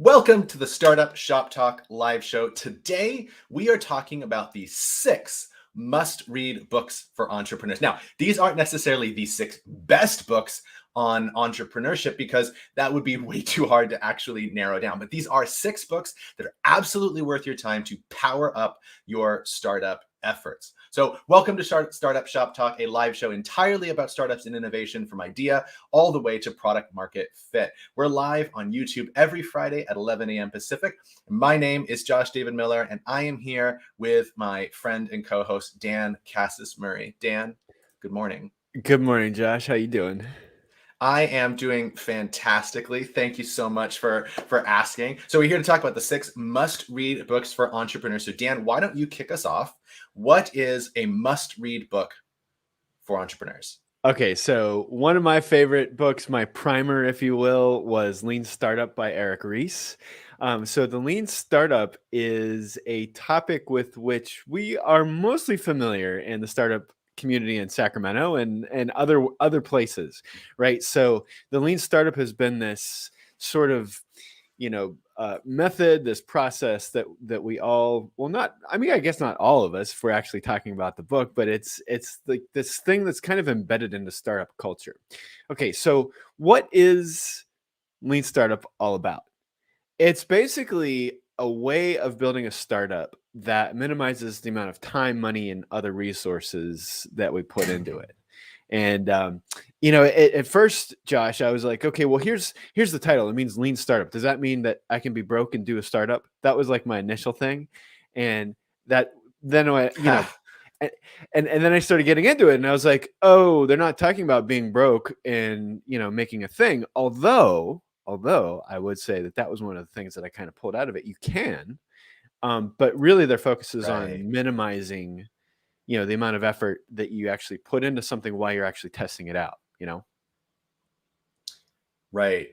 Welcome to the Startup Shop Talk live show. Today, we are talking about the 6 must-read books for entrepreneurs. Now, these aren't necessarily the 6 best books on entrepreneurship because that would be way too hard to actually narrow down. But these are 6 books that are absolutely worth your time to power up your startup efforts. So welcome to Startup Shop Talk, a live show entirely about startups and innovation from idea all the way to product market fit. We're live on YouTube every Friday at 11 a.m. Pacific. My name is Josh David Miller, and I am here with my friend and co-host, Dan Cassis Murray. Dan, good morning. Good morning, Josh. How you doing? I am doing fantastically. Thank you so much for asking. So we're here to talk about the 6 must-read books for entrepreneurs. So Dan, why don't you kick us off? What is a must-read book for entrepreneurs? Okay, so one of my favorite books, my primer, if you will, was Lean Startup by Reis. So the Lean Startup is a topic with which we are mostly familiar in the startup community in Sacramento and other places, right? So the Lean Startup has been this sort of method, this process that we all, I guess not all of us, if we're actually talking about the book, but it's like this thing that's kind of embedded into startup culture. Okay, so what is Lean Startup all about? It's basically a way of building a startup that minimizes the amount of time, money, and other resources that we put into it. And at first, Josh, I was like, okay, well, here's the title. It means Lean Startup. Does that mean that I can be broke and do a startup? That was like my initial thing, and that then and then I started getting into it, and I was like, oh, they're not talking about being broke and making a thing. Although I would say that was one of the things that I kind of pulled out of it. You can, but really their focus is on minimizing the amount of effort that you actually put into something while you're actually testing it out, Right.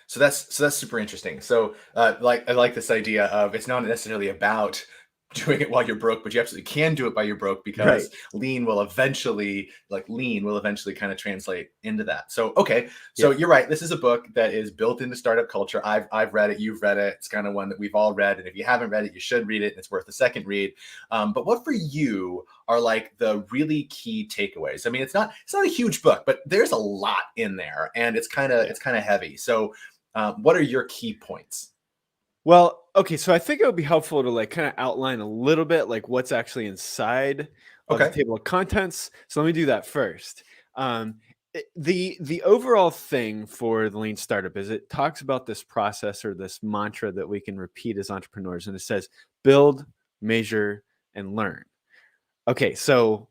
So that's super interesting. So I like this idea of it's not necessarily about doing it while you're broke, but you absolutely can do it while you're broke because lean will eventually kind of translate into that. So okay, so you're right. This is a book that is built into startup culture. I've read it. You've read it. It's kind of one that we've all read, and if you haven't read it, you should read it. And it's worth a second read. But what for you are like the really key takeaways? I mean, it's not a huge book, but there's a lot in there, and it's kind of heavy. So, what are your key points? Well, okay, so I think it would be helpful to like kind of outline a little bit like what's actually inside of the table of contents. So let me do that first. The overall thing for the Lean Startup is it talks about this process or this mantra that we can repeat as entrepreneurs, and it says build, measure, and learn. Okay, so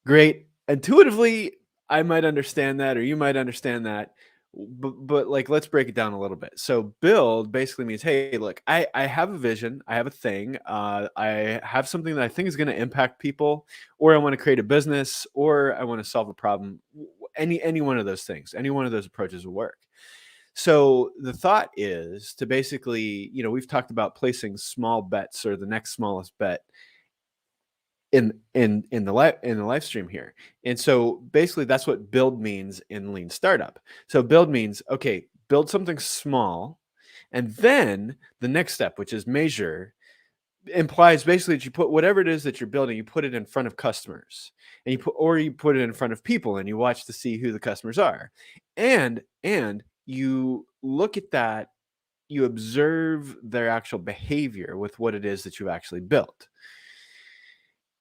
great. Intuitively, I might understand that, or you might understand that. But like, let's break it down a little bit. So build basically means, hey, look, I have a vision, I have a thing, I have something that I think is going to impact people, or I want to create a business, or I want to solve a problem. Any one of those things, any one of those approaches will work. So the thought is to basically, we've talked about placing small bets or the next smallest bet in the live stream here. And so basically that's what build means in Lean Startup. So build means, okay, build something small, and then the next step, which is measure, implies basically that you put whatever it is that you're building, you put it in front of customers, and you put it in front of people, and you watch to see who the customers are, and you look at that, you observe their actual behavior with what it is that you've actually built.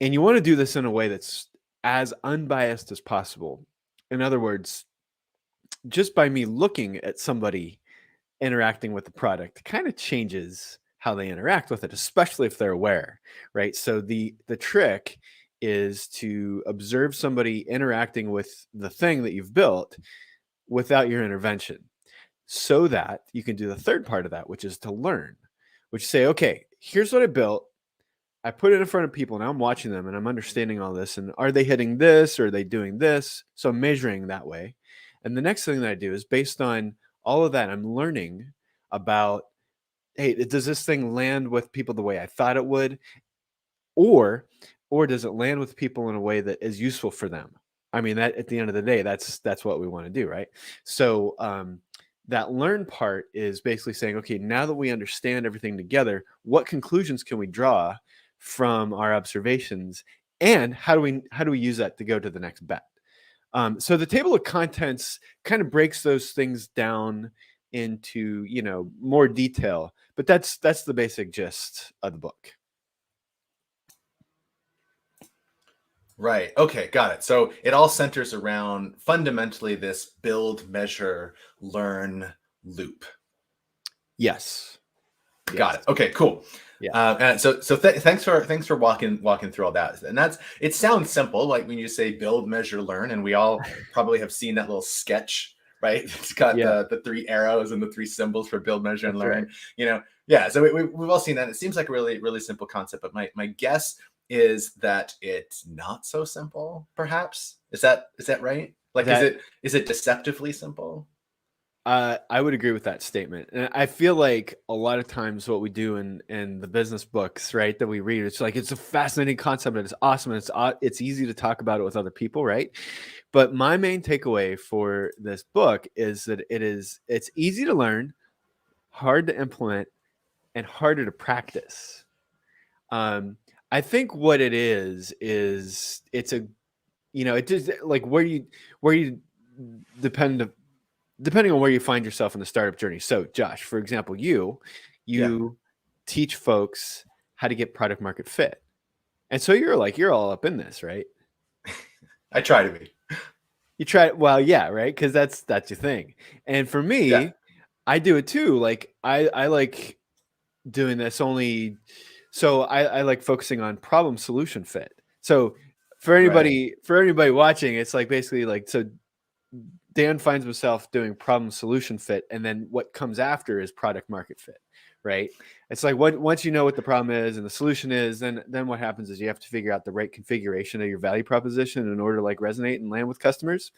And you want to do this in a way that's as unbiased as possible. In other words, just by me looking at somebody interacting with the product kind of changes how they interact with it, especially if they're aware, right? So the trick is to observe somebody interacting with the thing that you've built without your intervention, so that you can do the third part of that, which is to learn, which say, okay, here's what I built. I put it in front of people, and I'm watching them, and I'm understanding all this. And are they hitting this? Or are they doing this? So I'm measuring that way. And the next thing that I do is based on all of that, I'm learning about, hey, does this thing land with people the way I thought it would? Or does it land with people in a way that is useful for them? I mean, that at the end of the day, that's what we want to do, right? So that learn part is basically saying, okay, now that we understand everything together, what conclusions can we draw from our observations, and how do we use that to go to the next bet? So the table of contents kind of breaks those things down into, more detail, but that's the basic gist of the book. Right. Okay. Got it. So it all centers around fundamentally this build, measure, learn loop. Yes. Got it. Okay. Cool. Yeah. And so thanks for walking through all that. And it sounds simple, like when you say build, measure, learn, and we all probably have seen that little sketch, right? It's got Yeah. the three arrows and the three symbols for build, measure, and That's learn. right. Yeah. So we've all seen that. It seems like a really really simple concept, but my guess is that it's not so simple. Perhaps is that right? Like, is it deceptively simple? I would agree with that statement. And I feel like a lot of times what we do in the business books, right, that we read, it's like, it's a fascinating concept and it's awesome. And it's easy to talk about it with other people, right? But my main takeaway for this book is that it's easy to learn, hard to implement, and harder to practice. I think what it is it's a, it just like where you depending on where you find yourself in the startup journey. So Josh, for example, you teach folks how to get product market fit. And so you're all up in this, right? I try to be. You try, well, yeah, right? Because that's your thing. And for me, Yeah. I do it too. Like I like doing this only, so I like focusing on problem solution fit. So for anybody watching, it's like basically like, so Dan finds himself doing problem solution fit, and then what comes after is product market fit, right? It's like once you know what the problem is and the solution is, then what happens is you have to figure out the right configuration of your value proposition in order to like resonate and land with customers.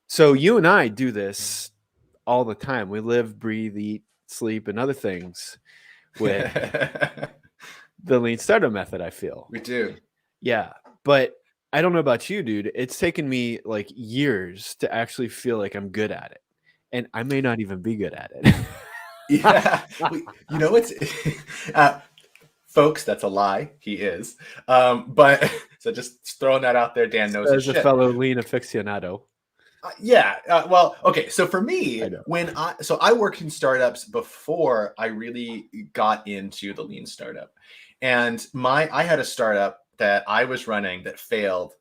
So you and I do this all the time. We live, breathe, eat, sleep, and other things with the lean startup method, I feel. We do. Yeah. But I don't know about you, dude. It's taken me like years to actually feel like I'm good at it. And I may not even be good at it. Yeah. It's folks, that's a lie. He is. But so just throwing that out there, Dan knows his As a shit. fellow lean aficionado. Yeah. Well, okay. So for me, I know. I worked in startups before I really got into the lean startup. And I had a startup that I was running that failed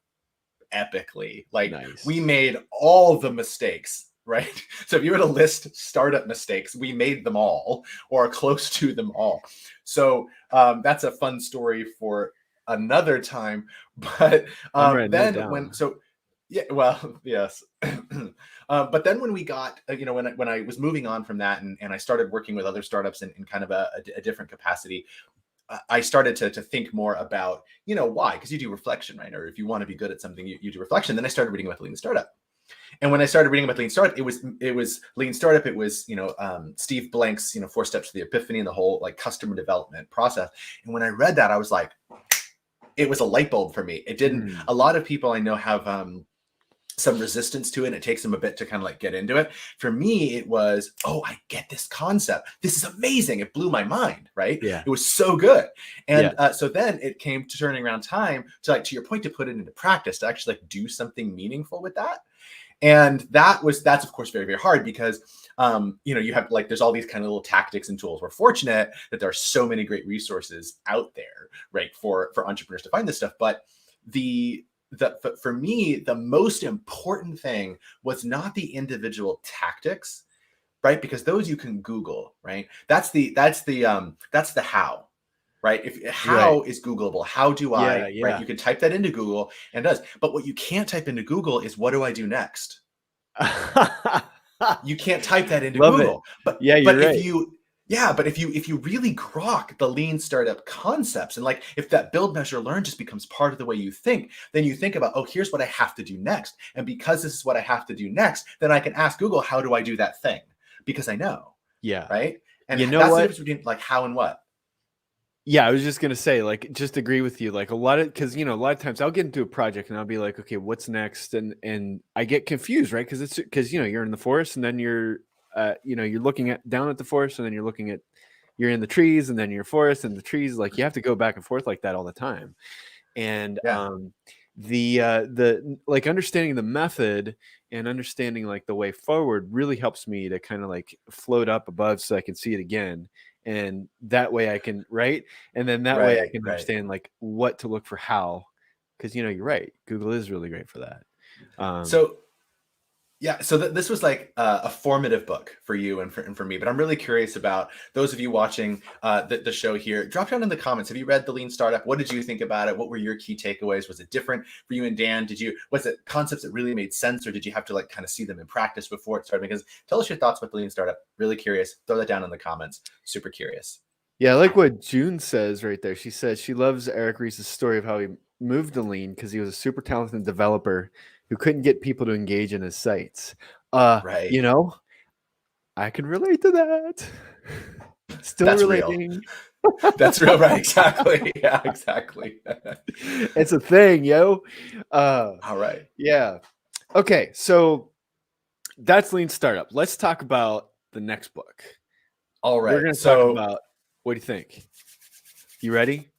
epically. Like, Nice. we made all the mistakes, right? So if you were to list startup mistakes, we made them all or close to them all. So that's a fun story for another time. But yeah, well, yes. But then when we got, when I was moving on from that and I started working with other startups in kind of a different capacity, I started to think more about, why? Because you do reflection, right? Or if you want to be good at something, you do reflection. Then I started reading about Lean Startup. And when I started reading about Lean Startup, it was Lean Startup. It was, Steve Blank's, 4 Steps to the Epiphany and the whole like customer development process. And when I read that, I was like, it was a light bulb for me. It didn't, a lot of people I know have some resistance to it, and it takes them a bit to kind of like get into it. For me, it was, oh, I get this concept. This is amazing. It blew my mind, right? Yeah. It was so good. And so then it came to turning around time to, like, to your point, to put it into practice, to actually like do something meaningful with that. And that's of course very, very hard because you have like, there's all these kind of little tactics and tools. We're fortunate that there are so many great resources out there, right, for entrepreneurs to find this stuff. But for me, the most important thing was not the individual tactics, right? Because those you can Google, right? That's the how, right? How is Googleable? How do I, right? You can type that into Google and it does. But what you can't type into Google is, what do I do next? You can't type that into Google. But you're right. But if you really grok the lean startup concepts, and like if that build, measure, learn just becomes part of the way you think, then you think about, oh, here's what I have to do next. And because this is what I have to do next, then I can ask Google, how do I do that thing? Because I know. Yeah. Right. And you know that's what? the difference between like how and what. Yeah, I was just gonna say, like, just agree with you. Like a lot of, because a lot of times I'll get into a project and I'll be like, okay, what's next? And I get confused, right? Because you're in the forest and then you're looking at down at the forest and then you're in the trees and then you're forest and the trees. Like you have to go back and forth like that all the time. And Yeah. the like understanding the method and understanding like the way forward really helps me to kind of like float up above so I can see it again. And that way I can, right? And then that way I Right. can Right. understand like what to look for how, because you're right. Google is really great for that. So yeah, so this was like a formative book for you and for me. But I'm really curious about those of you watching the show here. Drop down in the comments. Have you read The Lean Startup? What did you think about it? What were your key takeaways? Was it different for you and Dan? Was it concepts that really made sense, or did you have to like kind of see them in practice before it started? Because tell us your thoughts about The Lean Startup. Really curious. Throw that down in the comments. Super curious. Yeah, I like what June says right there. She says she loves Eric Ries's story of how he moved to Lean because he was a super talented developer who couldn't get people to engage in his sites. Right. I can relate to that. Still That's real. relating. That's real, right? Exactly. Yeah, exactly. It's a thing, yo. All right. Yeah. Okay, so that's Lean Startup. Let's talk about the next book. All We're right. going to talk So, about, what do you think? You ready?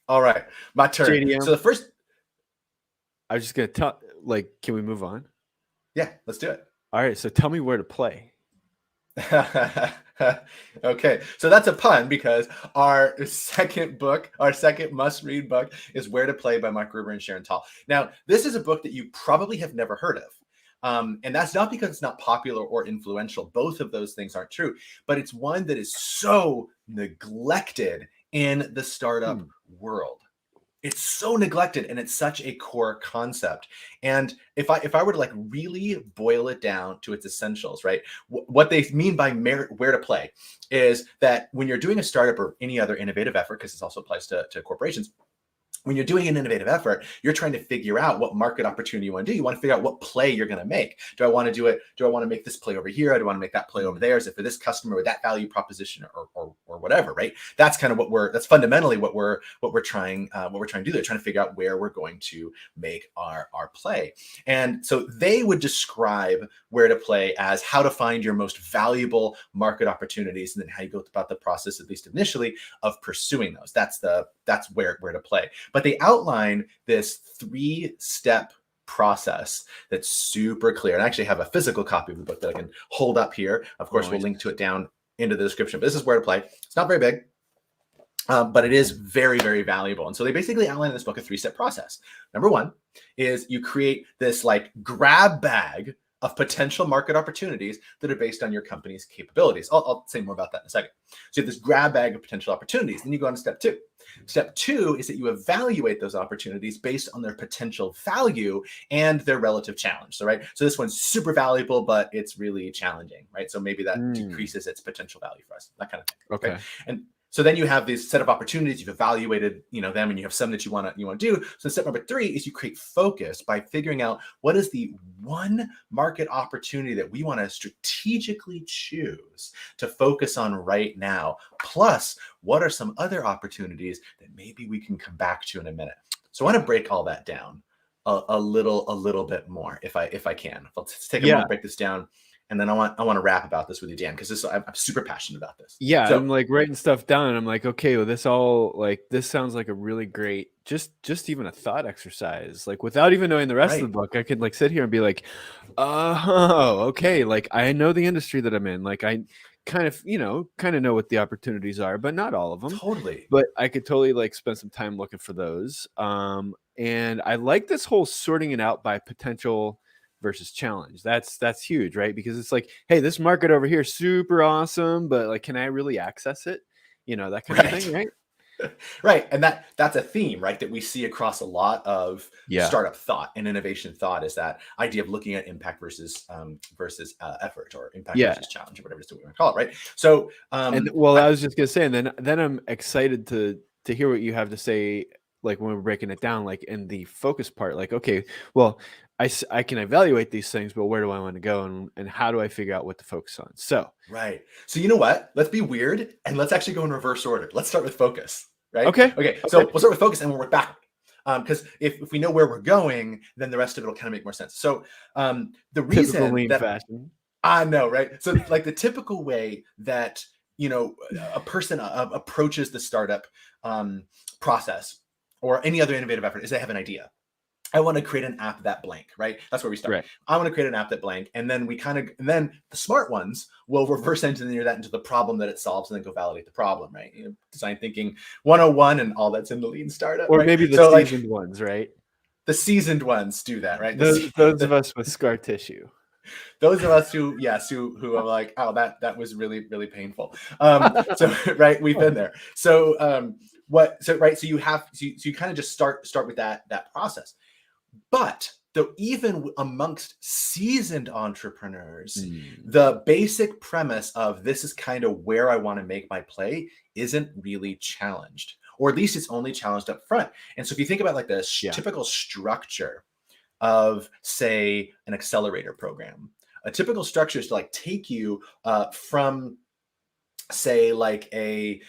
all right, my turn. JDM. So the first, I was just going to tell, like, can we move on? yeah, let's do it. All right, so tell me where to play. Okay, so that's a pun because our second must-read book is Where to Play by Marc Gruber and Sharon. Now, this is a book that you probably have never heard of. And that's not because it's not popular or influential. Both of those things aren't true, but it's one that is so neglected in the startup world. It's so neglected, and it's such a core concept. And if I were to like really boil it down to its essentials, right? What they mean by where to play is that when you're doing a startup or any other innovative effort, because this also applies to corporations, when you're doing an innovative effort, you're trying to figure out what market opportunity you want to do. You want to figure out what play you're going to make. Do I want to do it? Do I want to make this play over here? Or do I want to make that play over there? Is it for this customer with that value proposition or whatever, right? That's kind of that's fundamentally what we're trying to do. They're trying to figure out where we're going to make our play. And so they would describe where to play as how to find your most valuable market opportunities, and then how you go about the process, at least initially, of pursuing those. That's where to play. But they outline this 3-step process that's super clear. And I actually have a physical copy of the book that I can hold up here. Of course, we'll link to it down into the description. But this is where to play. It's not very big, but it is very, very valuable. And so they basically outline in this book a 3-step process. Number 1 is you create this like grab bag of potential market opportunities that are based on your company's capabilities. I'll say more about that in a second. So you have this grab bag of potential opportunities. Then you go on to step 2. Step 2 is that you evaluate those opportunities based on their potential value and their relative challenge. So, right. So this one's super valuable, but it's really challenging, right? So maybe that decreases its potential value for us, that kind of thing. Okay. And so then you have this set of opportunities, you've evaluated, them, and you have some that you want to do. So step number 3 is you create focus by figuring out what is the one market opportunity that we want to strategically choose to focus on right now. Plus, what are some other opportunities that maybe we can come back to in a minute? So I want to break all that down a little bit more if I can. Let's take a moment to break this down. And then I want to rap about this with you, Dan, because I'm super passionate about this. Yeah, so, I'm like writing stuff down, and I'm like, okay, well, this sounds like a really great, just even a thought exercise. Like without even knowing the rest of the book, I could like sit here and be like, oh, okay, like I know the industry that I'm in. Like I kind of know what the opportunities are, but not all of them. Totally. But I could totally like spend some time looking for those. And I like this whole sorting it out by potential versus challenge. That's huge, right? Because it's like, hey, this market over here is super awesome, but like, can I really access it? That kind of thing, right? Right. And that's a theme, right, that we see across a lot of startup thought and innovation thought, is that idea of looking at impact versus effort, or impact versus challenge, or whatever it is that we want to call it, right? So I was just gonna say, and then I'm excited to hear what you have to say, like when we're breaking it down, like in the focus part, like, okay, well, I can evaluate these things, but where do I want to go, and how do I figure out what to focus on? So right. So you know what? Let's be weird and let's actually go in reverse order. Let's start with focus. right? Okay. Okay, so we'll start with focus and we'll work backward. Because if we know where we're going, then the rest of it will kind of make more sense. So the Typical reason lean that fashion. I know, right? So like the typical way that, you know, a person approaches the startup process or any other innovative effort is they have an idea. I want to create an app that blank, right? That's where we start. Right. I want to create an app that blank. And then and then the smart ones will reverse engineer that into the problem that it solves and then go validate the problem, right? You know, design thinking 101 and all that's in the lean startup, Or right? maybe the So seasoned ones, right? the seasoned ones do that, right? Those of us with scar tissue. Those of us who, yes, who are like, oh, that was really, really painful. So right, we've been there. So so you have so you kind of just start with that process. But though even amongst seasoned entrepreneurs, the basic premise of this is kind of where I want to make my play isn't really challenged, or at least it's only challenged up front. And so if you think about like the typical structure of, say, an accelerator program, a typical structure is to like take you from, say, like a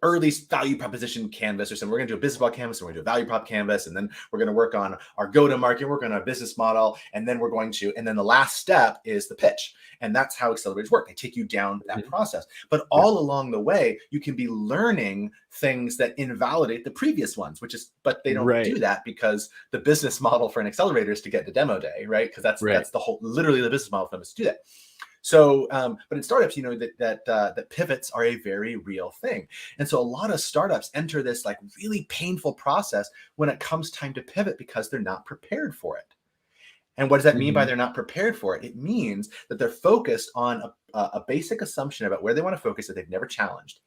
early value proposition canvas or something. We're going to do a business model canvas, and we're going to do a value prop canvas, and then we're going to work on our go-to-market, work on our business model, and then the last step is the pitch. And that's how accelerators work. They take you down that process. But all along the way, you can be learning things that invalidate the previous ones, but they don't do that because the business model for an accelerator is to get to demo day, right? Because that's the whole, literally the business model for them is to do that. So, but in startups, you know, that pivots are a very real thing. And so a lot of startups enter this like really painful process when it comes time to pivot because they're not prepared for it. And what does that mean by they're not prepared for it? It means that they're focused on a basic assumption about where they want to focus that they've never challenged.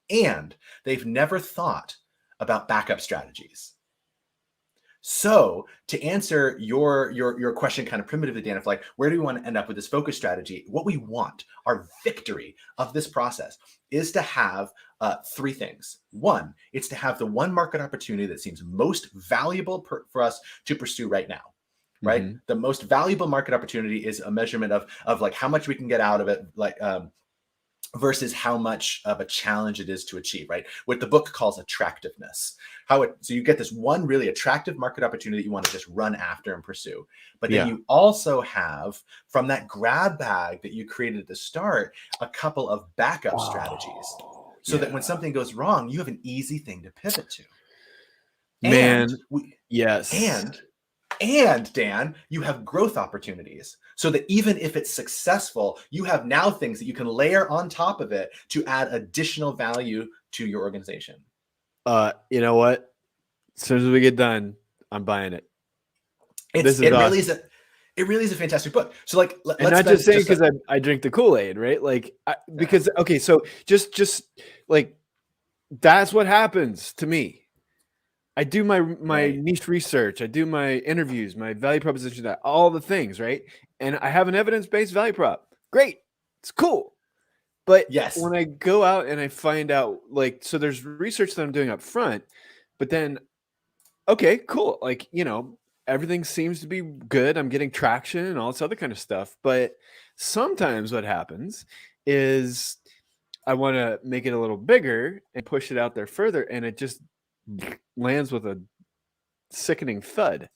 And they've never thought about backup strategies. So to answer your question kind of primitively, Dan, of like, where do we want to end up with this focus strategy? What we want, our victory of this process, is to have three things. One, it's to have the one market opportunity that seems most valuable for us to pursue right now. Right? The most valuable market opportunity is a measurement of like how much we can get out of it, like versus how much of a challenge it is to achieve, right? What the book calls attractiveness. So you get this one really attractive market opportunity that you want to just run after and pursue. But then you also have, from that grab bag that you created at the start, a couple of backup strategies. So that when something goes wrong, you have an easy thing to pivot to. And Dan, you have growth opportunities so that even if it's successful, you have now things that you can layer on top of it to add additional value to your organization. You know what? As soon as we get done, I'm buying it. It really is a fantastic book. So like, and not just saying because I drink the Kool-Aid, right? Like, because okay, so just like that's what happens to me. I do my niche research. I do my interviews, my value proposition, all the things, right? And I have an evidence-based value prop. Great. It's cool. But when I go out and I find out, like, so there's research that I'm doing up front, but then, okay, cool. Like, you know, everything seems to be good. I'm getting traction and all this other kind of stuff. But sometimes what happens is I want to make it a little bigger and push it out there further, and it just lands with a sickening thud.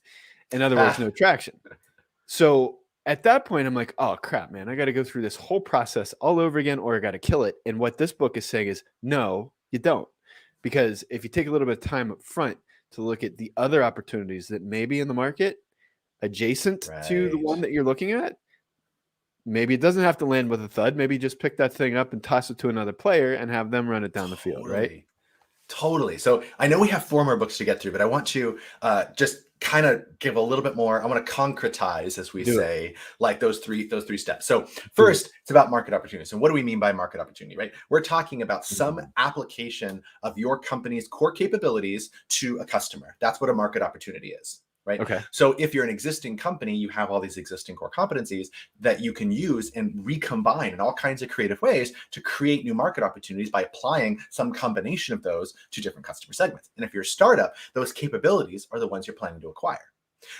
In other words, no traction. So at that point, I'm like, oh crap, man, I got to go through this whole process all over again, or I got to kill it. And what this book is saying is, no, you don't. Because if you take a little bit of time up front to look at the other opportunities that may be in the market adjacent to the one that you're looking at, maybe it doesn't have to land with a thud. Maybe just pick that thing up and toss it to another player and have them run it down the field, right? Totally. So I know we have 4 more books to get through, but I want to just kind of give a little bit more. I want to concretize, as we say, like those three steps. So first, it's about market opportunities. And what do we mean by market opportunity, right? We're talking about some application of your company's core capabilities to a customer. That's what a market opportunity is. Right. Okay. So if you're an existing company, you have all these existing core competencies that you can use and recombine in all kinds of creative ways to create new market opportunities by applying some combination of those to different customer segments. And if you're a startup, those capabilities are the ones you're planning to acquire.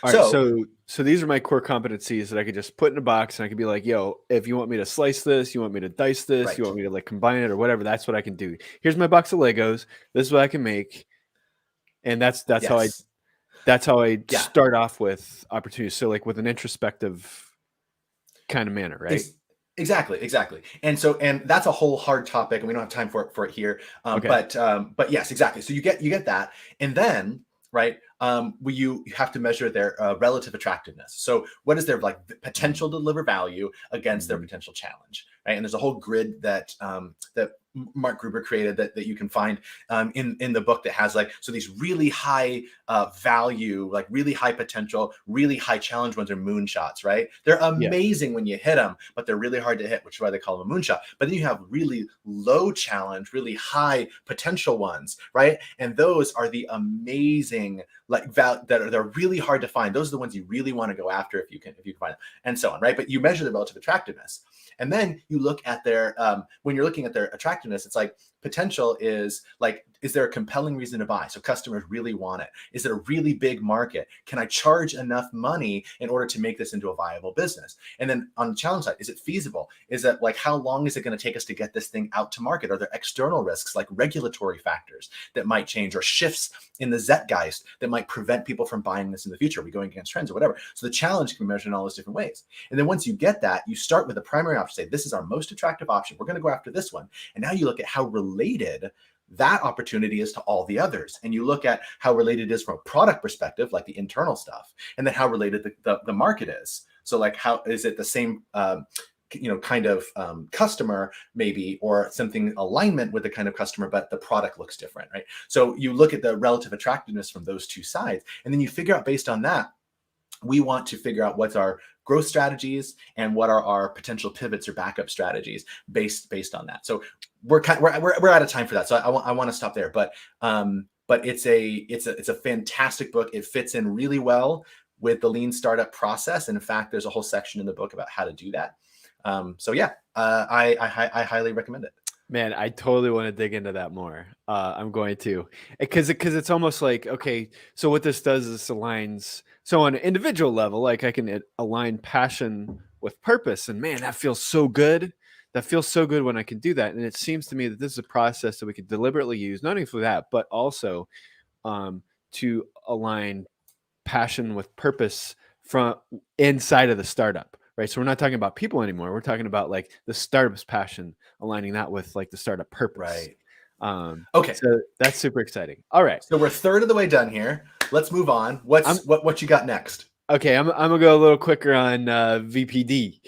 All right, so these are my core competencies that I could just put in a box, and I could be like, yo, if you want me to slice this, you want me to dice this, Right. you want me to like combine it or whatever, that's what I can do. Here's my box of Legos. This is what I can make. And that's how I Yes. Yeah. start off with opportunities. So like with an introspective kind of manner, right? Exactly. And that's a whole hard topic, and we don't have time for it here. Okay. But yes, exactly. So you get that, and then right, you have to measure their relative attractiveness. So what is their like potential to deliver value against their potential challenge, right? And there's a whole grid that that Marc Gruber created that you can find in the book that has like, so these really high value, like really high potential, really high challenge ones are moonshots, right? They're amazing when you hit them, but they're really hard to hit, which is why they call them a moonshot. But then you have really low challenge, really high potential ones, right? And those are the amazing, like they're really hard to find. Those are the ones you really want to go after if you can find them, and so on, right? But you measure the relative attractiveness. And then you look at their, when you're looking at their attractiveness, it's like potential is like, is there a compelling reason to buy? So customers really want it. Is it a really big market? Can I charge enough money in order to make this into a viable business? And then on the challenge side, is it feasible? Is it like, how long is it going to take us to get this thing out to market? Are there external risks like regulatory factors that might change, or shifts in the Zeitgeist that might prevent people from buying this in the future? Are we going against trends or whatever? So the challenge can be measured in all those different ways. And then once you get that, you start with the primary option, say, this is our most attractive option. We're going to go after this one. And now you look at how related that opportunity is to all the others. And you look at how related it is from a product perspective, like the internal stuff, and then how related the market is. So like, how is it the same, kind of customer maybe, or something alignment with the kind of customer, but the product looks different, right? So you look at the relative attractiveness from those two sides, and then you figure out based on that, we want to figure out what's our growth strategies and what are our potential pivots or backup strategies based on that. So we're out of time for that. So I want to stop there. But it's a fantastic book. It fits in really well with the lean startup process. And in fact, there's a whole section in the book about how to do that. I highly recommend it. Man, I totally want to dig into that more. I'm going to, because it's almost like, okay, so what this does is this aligns. So on an individual level, like I can align passion with purpose, and man, that feels so good. That feels so good when I can do that. And it seems to me that this is a process that we could deliberately use, not only for that, but also to align passion with purpose from inside of the startup. Right. So we're not talking about people anymore. We're talking about like the startup's passion, aligning that with like the startup purpose. Right. Okay. So that's super exciting. All right. So we're a third of the way done here. Let's move on. What you got next? Okay. I'm gonna go a little quicker on VPD.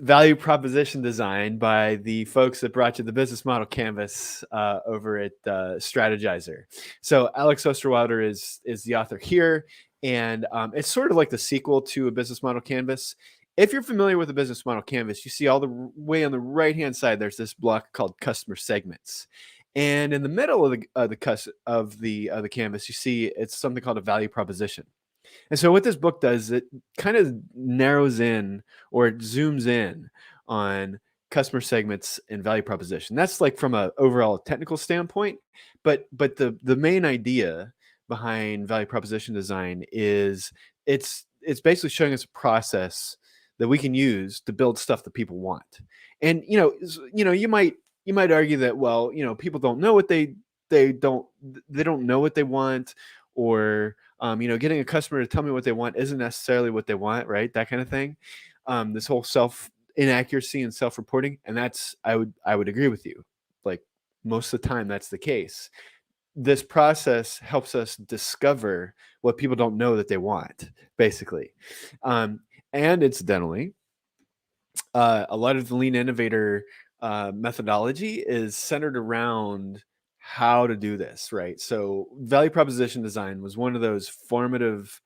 Value proposition design by the folks that brought you the business model canvas over at Strategizer. So Alex Osterwalder is the author here. And it's sort of like the sequel to a business model canvas. If you're familiar with a business model canvas, you see all the way on the right-hand side, there's this block called customer segments. And in the middle of the canvas, you see it's something called a value proposition. And so what this book does, it kind of narrows in, or it zooms in on customer segments and value proposition. That's like from an overall technical standpoint, but the main idea behind value proposition design is it's basically showing us a process that we can use to build stuff that people want. And you might argue that, well, people don't know what they don't know what they want, or getting a customer to tell me what they want isn't necessarily what they want, right? That kind of thing. This whole self inaccuracy and self-reporting, and that's I would agree with you. Like most of the time, that's the case. This process helps us discover what people don't know that they want, basically. And incidentally, a lot of the lean innovator methodology is centered around how to do this, right? So value proposition design was one of those formative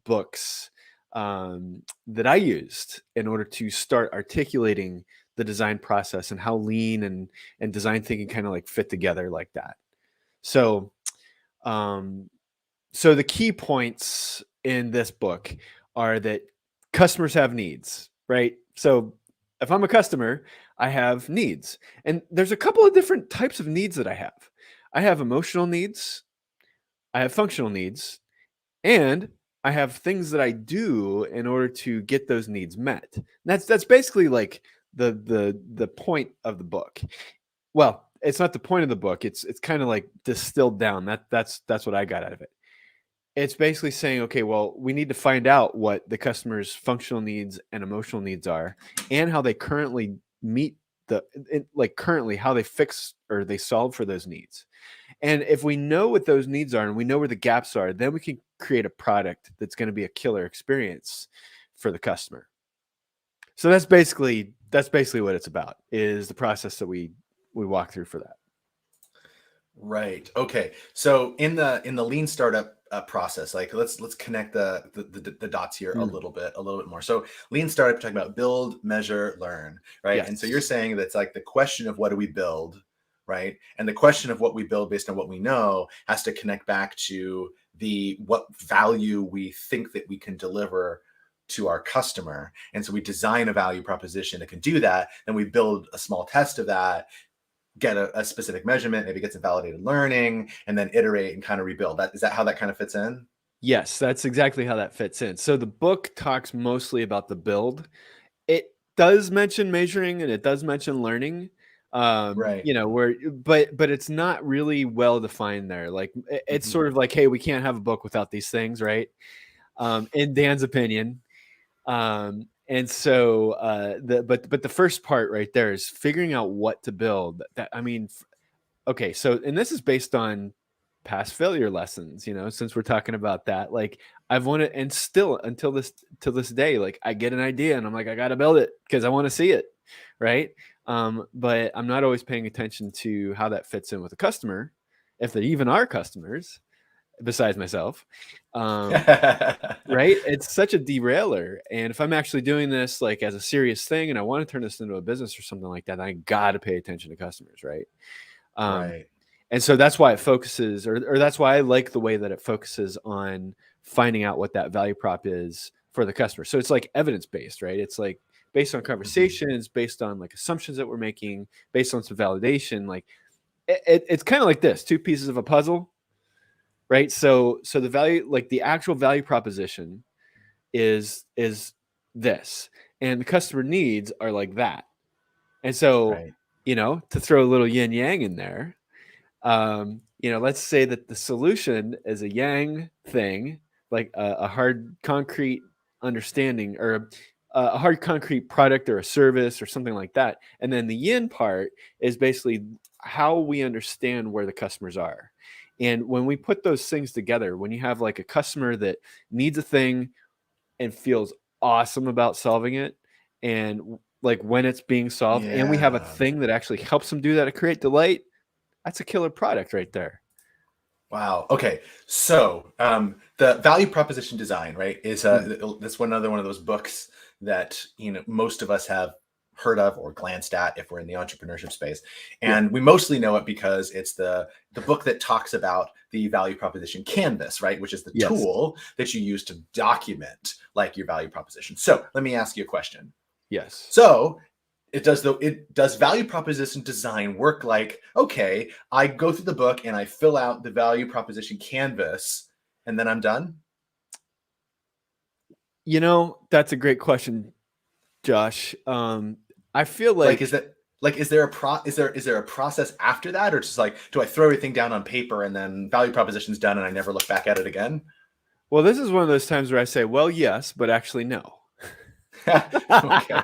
books that I used in order to start articulating the design process and how lean and design thinking kind of like fit together like that. So, so the key points in this book are that customers have needs, right? So if I'm a customer, I have needs, and there's a couple of different types of needs that I have. I have emotional needs, I have functional needs, and I have things that I do in order to get those needs met. And that's basically like the point of the book. Well, it's not the point of the book. It's kind of like distilled down. That's what I got out of it. It's basically saying, okay, well, we need to find out what the customer's functional needs and emotional needs are, and how they currently meet currently how they fix or they solve for those needs. And if we know what those needs are and we know where the gaps are, then we can create a product that's going to be a killer experience for the customer. So that's basically what it's about, is the process that we walk through for that. Right. Okay. So in the lean startup process, like let's connect the dots here a little bit more. So lean startup, you're talking about build, measure, learn, right? Yes. And so you're saying that's like the question of what do we build, right? And the question of what we build based on what we know has to connect back to what value we think that we can deliver to our customer. And so we design a value proposition that can do that. Then we build a small test of that, get a specific measurement, maybe get some validated learning, and then iterate and kind of rebuild. Is that how that kind of fits in? Yes, that's exactly how that fits in. So the book talks mostly about the build. It does mention measuring and it does mention learning. Right. But it's not really well defined there. Like it's sort of like, hey, we can't have a book without these things, right? In Dan's opinion. And so but the first part right there is figuring out what to build. Okay, so and this is based on past failure lessons, since we're talking about that. Like I've wanted, and still until this day, like I get an idea and I'm like, I gotta build it because I want to see it, right? But I'm not always paying attention to how that fits in with the customer, if they even are customers besides myself. Right? It's such a derailer. And if I'm actually doing this like as a serious thing and I want to turn this into a business or something like that, I got to pay attention to customers, right? Right. And so that's why it focuses, or that's why I like the way that it focuses on finding out what that value prop is for the customer. So it's like evidence-based, right? It's like based on conversations, based on like assumptions that we're making, based on some validation. Like it's kind of like this, two pieces of a puzzle, right? So the value, like the actual value proposition is this, and the customer needs are like that. And so, Right. to throw a little yin yang in there, let's say that the solution is a yang thing, like a hard concrete understanding, or a hard concrete product or a service or something like that. And then the yin part is basically how we understand where the customers are. And when we put those things together, when you have like a customer that needs a thing and feels awesome about solving it, and like when it's being solved, and we have a thing that actually helps them do that to create delight, that's a killer product right there. Wow. Okay. So the value proposition design, right, is that's another one of those books that most of us have heard of or glanced at if we're in the entrepreneurship space, and we mostly know it because it's the book that talks about the value proposition canvas, right, which is the tool that you use to document like your value proposition. So let me ask you a question. Yes. So it does value proposition design work like, okay, I go through the book and I fill out the value proposition canvas and then I'm done? That's a great question, Josh. I feel like is there a process after that, or just like, do I throw everything down on paper and then value proposition's done and I never look back at it again? Well, this is one of those times where I say, well, yes, but actually no. Okay.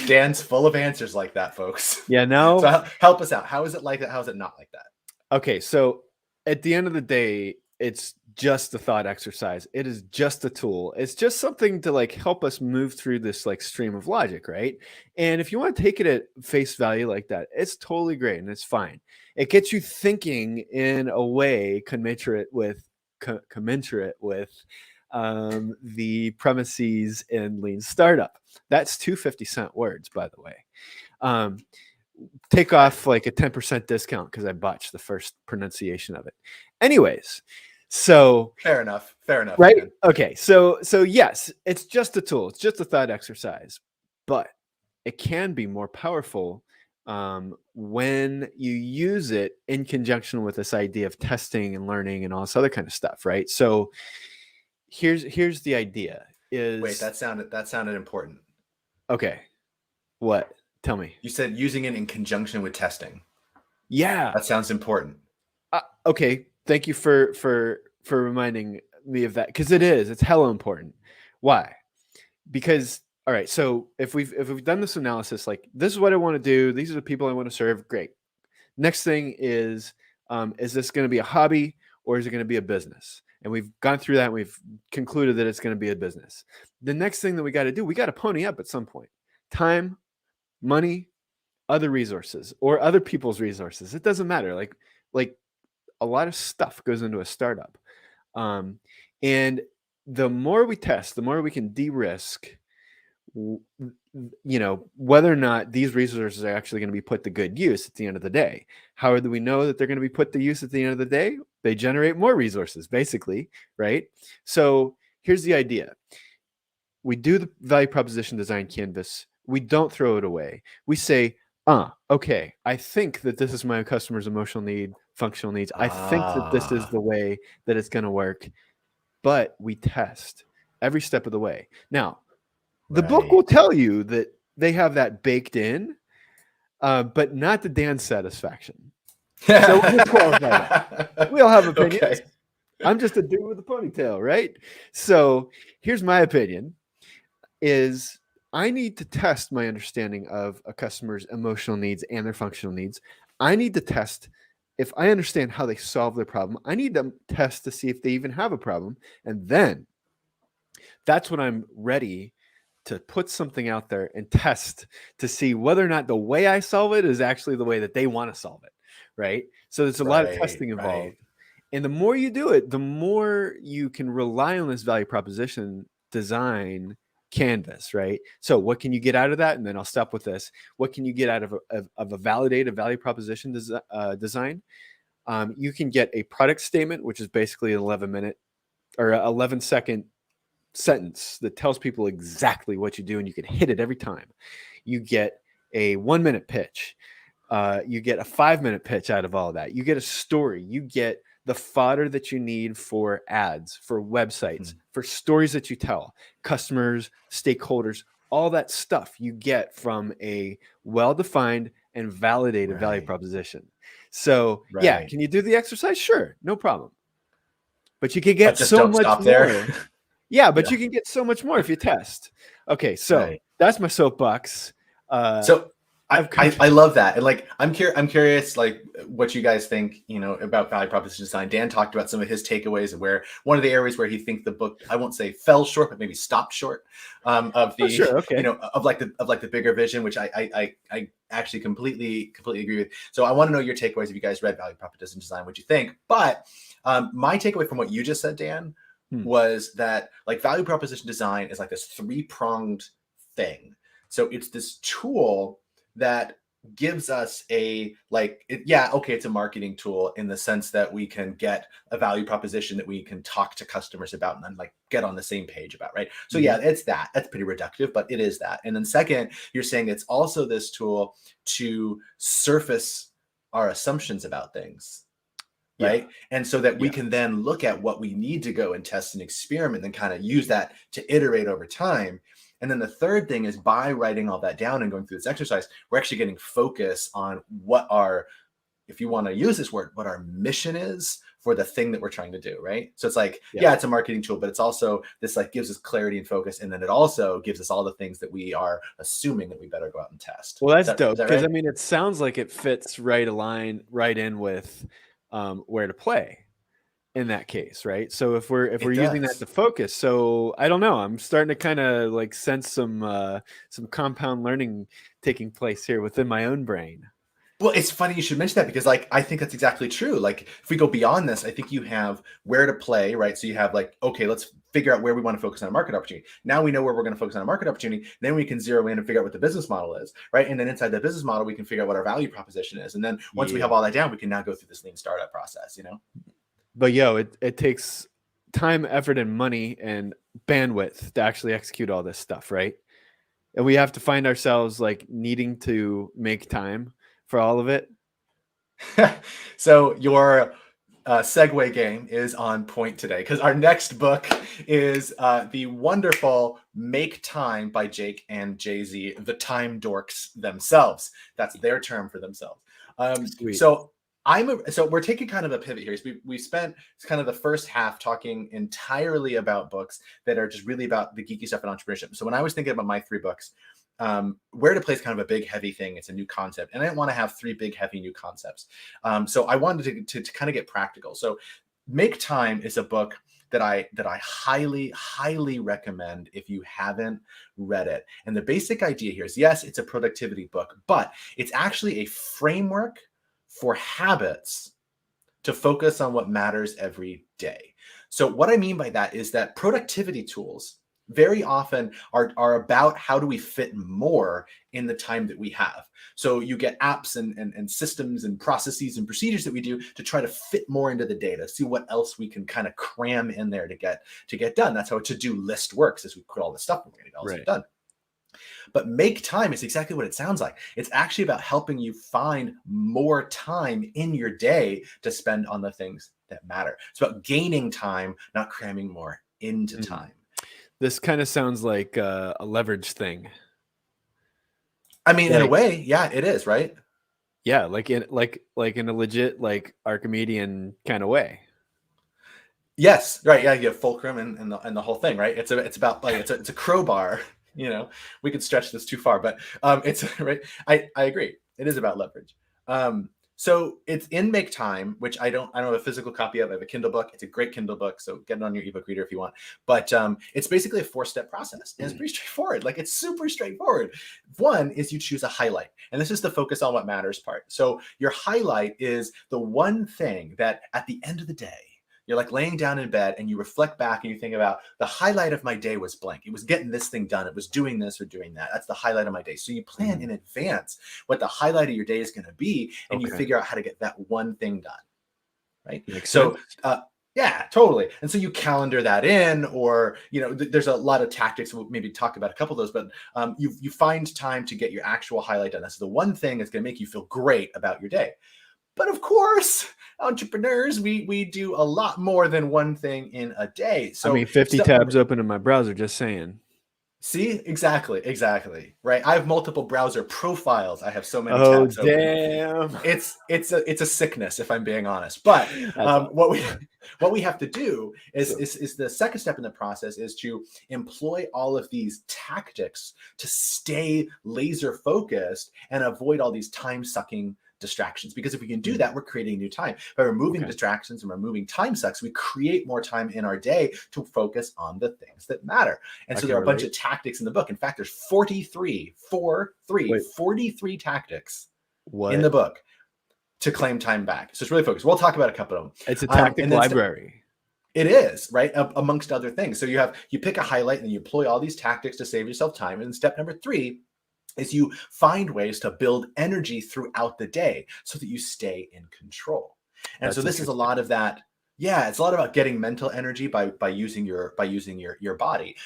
Dan's full of answers like that, folks. Yeah, no. So help us out. How is it like that? How is it not like that? Okay, so at the end of the day, it's just a thought exercise. It is just a tool. It's just something to like help us move through this like stream of logic, right? And if you want to take it at face value like that, it's totally great and it's fine. It gets you thinking in a way commensurate with the premises in lean startup. That's 250-cent words, by the way. Take off like a 10% discount because I botched the first pronunciation of it. Anyways, so fair enough, right? Man. Okay, so yes, it's just a tool. It's just a thought exercise, but it can be more powerful when you use it in conjunction with this idea of testing and learning and all this other kind of stuff, right? So here's the idea is. Wait, that sounded important. Okay. What? Tell me. You said using it in conjunction with testing. Yeah. That sounds important. Okay. Thank you for reminding me of that, because it's hella important. Why? Because, all right, so if we've done this analysis, like, this is what I want to do, these are the people I want to serve, great. Next thing is this going to be a hobby or is it going to be a business? And we've gone through that and we've concluded that it's going to be a business. The next thing that we got to do, we got to pony up at some point. Time, money, other resources, or other people's resources. It doesn't matter. Like a lot of stuff goes into a startup. And the more we test, the more we can de-risk, whether or not these resources are actually going to be put to good use at the end of the day. How do we know that they're going to be put to use at the end of the day? They generate more resources, basically, right? So here's the idea. We do the value proposition design canvas. We don't throw it away. We say, okay, I think that this is my customer's emotional need, functional needs. I think that this is the way that it's going to work. But we test every step of the way. Now, the book will tell you that they have that baked in, but not to Dan's satisfaction. So we'll qualify that. We all have opinions. Okay. I'm just a dude with a ponytail, right? So here's my opinion, is I need to test my understanding of a customer's emotional needs and their functional needs. I need to test if I understand how they solve their problem. I need to test to see if they even have a problem. And then that's when I'm ready to put something out there and test to see whether or not the way I solve it is actually the way that they want to solve it, right? So there's a lot of testing involved. Right. And the more you do it, the more you can rely on this value proposition design canvas, right? So what can you get out of that? And then I'll stop with this. What can you get out of a validated value proposition design? You can get a product statement, which is basically an 11-minute or 11-second sentence that tells people exactly what you do, and you can hit it every time. You get a 1-minute pitch. You get a 5-minute pitch out of all of that. You get a story. You get the fodder that you need for ads, for websites, for stories that you tell, customers, stakeholders, all that stuff you get from a well-defined and validated value proposition. So yeah, can you do the exercise? Sure, no problem. But you can get so much more. There. Yeah, but you can get so much more if you test. Okay, so that's my soapbox. So I love that, and like I'm curious, like what you guys think, about value proposition design. Dan talked about some of his takeaways and where one of the areas where he thinks the book, I won't say fell short, but maybe stopped short of the of the bigger vision, which I actually completely agree with. So I want to know your takeaways. If you guys read value proposition design, what you think? But my takeaway from what you just said, Dan, was that like value proposition design is like this 3-pronged thing. So it's this tool that gives us it's a marketing tool in the sense that we can get a value proposition that we can talk to customers about and then like get on the same page about, right? So it's that's pretty reductive, but it is that. And then second, you're saying it's also this tool to surface our assumptions about things. Right. And so that we can then look at what we need to go and test and experiment and kind of use that to iterate over time. And then the third thing is, by writing all that down and going through this exercise, we're actually getting focus on what our, if you want to use this word, what our mission is for the thing that we're trying to do. Right. So it's like, it's a marketing tool, but it's also this like gives us clarity and focus. And then it also gives us all the things that we are assuming that we better go out and test. Well, that's dope. Because I mean, it sounds like it fits right in with where to play in that case, right? So if we're using that to focus, so I don't know, I'm starting to kind of like sense some compound learning taking place here within my own brain. Well, it's funny you should mention that, because like I think that's exactly true. Like if we go beyond this, I think you have where to play, right? So you have like, okay, let's figure out where we want to focus on a market opportunity. Now we know where we're going to focus on a market opportunity. Then we can zero in and figure out what the business model is, right? And then inside the business model, we can figure out what our value proposition is. And then once we have all that down, we can now go through this lean startup process, But it takes time, effort, and money and bandwidth to actually execute all this stuff, right? And we have to find ourselves like needing to make time for all of it. So your segue game is on point today, because our next book is the wonderful Make Time by Jake and Jay-Z, the time dorks themselves. That's their term for themselves. Sweet. So we're taking kind of a pivot here. So we spent kind of the first half talking entirely about books that are just really about the geeky stuff in entrepreneurship. So when I was thinking about my 3 books, where to play is kind of a big, heavy thing. It's a new concept, and I didn't want to have 3 big, heavy new concepts. So I wanted to kind of get practical. So Make Time is a book that I highly, highly recommend if you haven't read it. And the basic idea here is, yes, it's a productivity book, but it's actually a framework for habits to focus on what matters every day. So what I mean by that is that productivity tools very often are about how do we fit more in the time that we have. So you get apps and systems and processes and procedures that we do to try to fit more into the data, see what else we can kind of cram in there to get done. That's how a to-do list works, is we put all the stuff and we're going to get all this done. But Make Time is exactly what it sounds like. It's actually about helping you find more time in your day to spend on the things that matter. It's about gaining time, not cramming more into time. This kind of sounds like a leverage thing. I mean, in a way, yeah, it is, right? Yeah, like in a legit, like, Archimedean kind of way. Yes, right. Yeah, you have fulcrum and the whole thing, right? It's about like it's a crowbar. You know, we could stretch this too far, but it's right. I agree. It is about leverage. So it's in Make Time, which I don't have a physical copy of. I have a Kindle book. It's a great Kindle book, so get it on your ebook reader if you want. But it's basically a 4-step process, and it's pretty straightforward. Like, it's super straightforward. One is you choose a highlight, and this is the focus on what matters part. So your highlight is the one thing that at the end of the day, you're like laying down in bed and you reflect back and you think about, the highlight of my day was blank. It was getting this thing done. It was doing this or doing that. That's the highlight of my day. So you plan in advance what the highlight of your day is going to be, and you figure out how to get that one thing done. Right. Makes so sense. yeah, totally. And so you calendar that in, or, you know, there's a lot of tactics. We'll maybe talk about a couple of those, but you find time to get your actual highlight done. That's the one thing that's going to make you feel great about your day. But of course, entrepreneurs, we do a lot more than one thing in a day. So I mean, 50 tabs open in my browser, just saying. See, exactly. Right. I have multiple browser profiles. I have so many tabs open. Damn. It's a sickness, if I'm being honest. But what we have to do is the second step in the process is to employ all of these tactics to stay laser focused and avoid all these time-sucking distractions. Because if we can do that, we're creating new time. By removing distractions and removing time sucks, we create more time in our day to focus on the things that matter. And so there are a bunch of tactics in the book. In fact, there's 43 tactics in the book to claim time back. So it's really focused. We'll talk about a couple of them. It's a tactic library. It is, right? Amongst other things. So you pick a highlight and you employ all these tactics to save yourself time. And step number 3 is you find ways to build energy throughout the day so that you stay in control. And so this is a lot of that. Yeah, it's a lot about getting mental energy by using your body.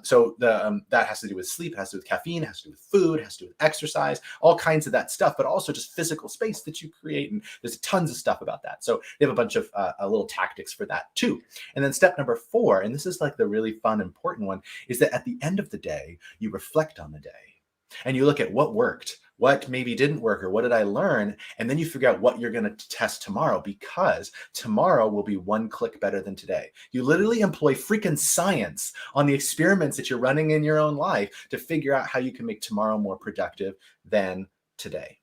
So that has to do with sleep, has to do with caffeine, has to do with food, has to do with exercise, all kinds of that stuff, but also just physical space that you create. And there's tons of stuff about that. So they have a bunch of little tactics for that too. And then step number 4, and this is like the really fun, important one, is that at the end of the day, you reflect on the day. And you look at what worked, what maybe didn't work, or what did I learn? And then you figure out what you're going to test tomorrow, because tomorrow will be one click better than today. You literally employ freaking science on the experiments that you're running in your own life to figure out how you can make tomorrow more productive than today.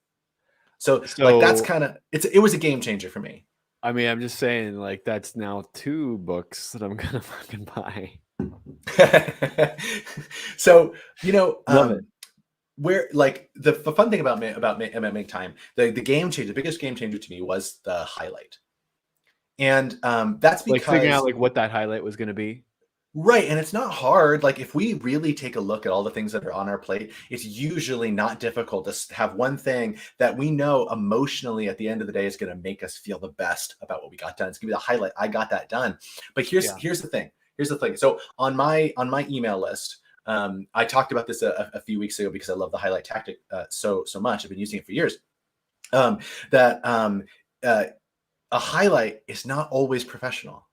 So like, that's kind of, it was a game changer for me. I mean, I'm just saying, like, that's now 2 books that I'm going to fucking buy. So, you know, love it. Where, like, the fun thing about Make Time, the game changer, the biggest game changer to me was the highlight. And that's because, like, figuring out like what that highlight was going to be. Right. And it's not hard. Like, if we really take a look at all the things that are on our plate, it's usually not difficult to have one thing that we know emotionally at the end of the day is going to make us feel the best about what we got done. It's going to be the highlight. I got that done. But here's the thing. So on my email list, I talked about this a few weeks ago because I love the highlight tactic so much. I've been using it for years. a highlight is not always professional.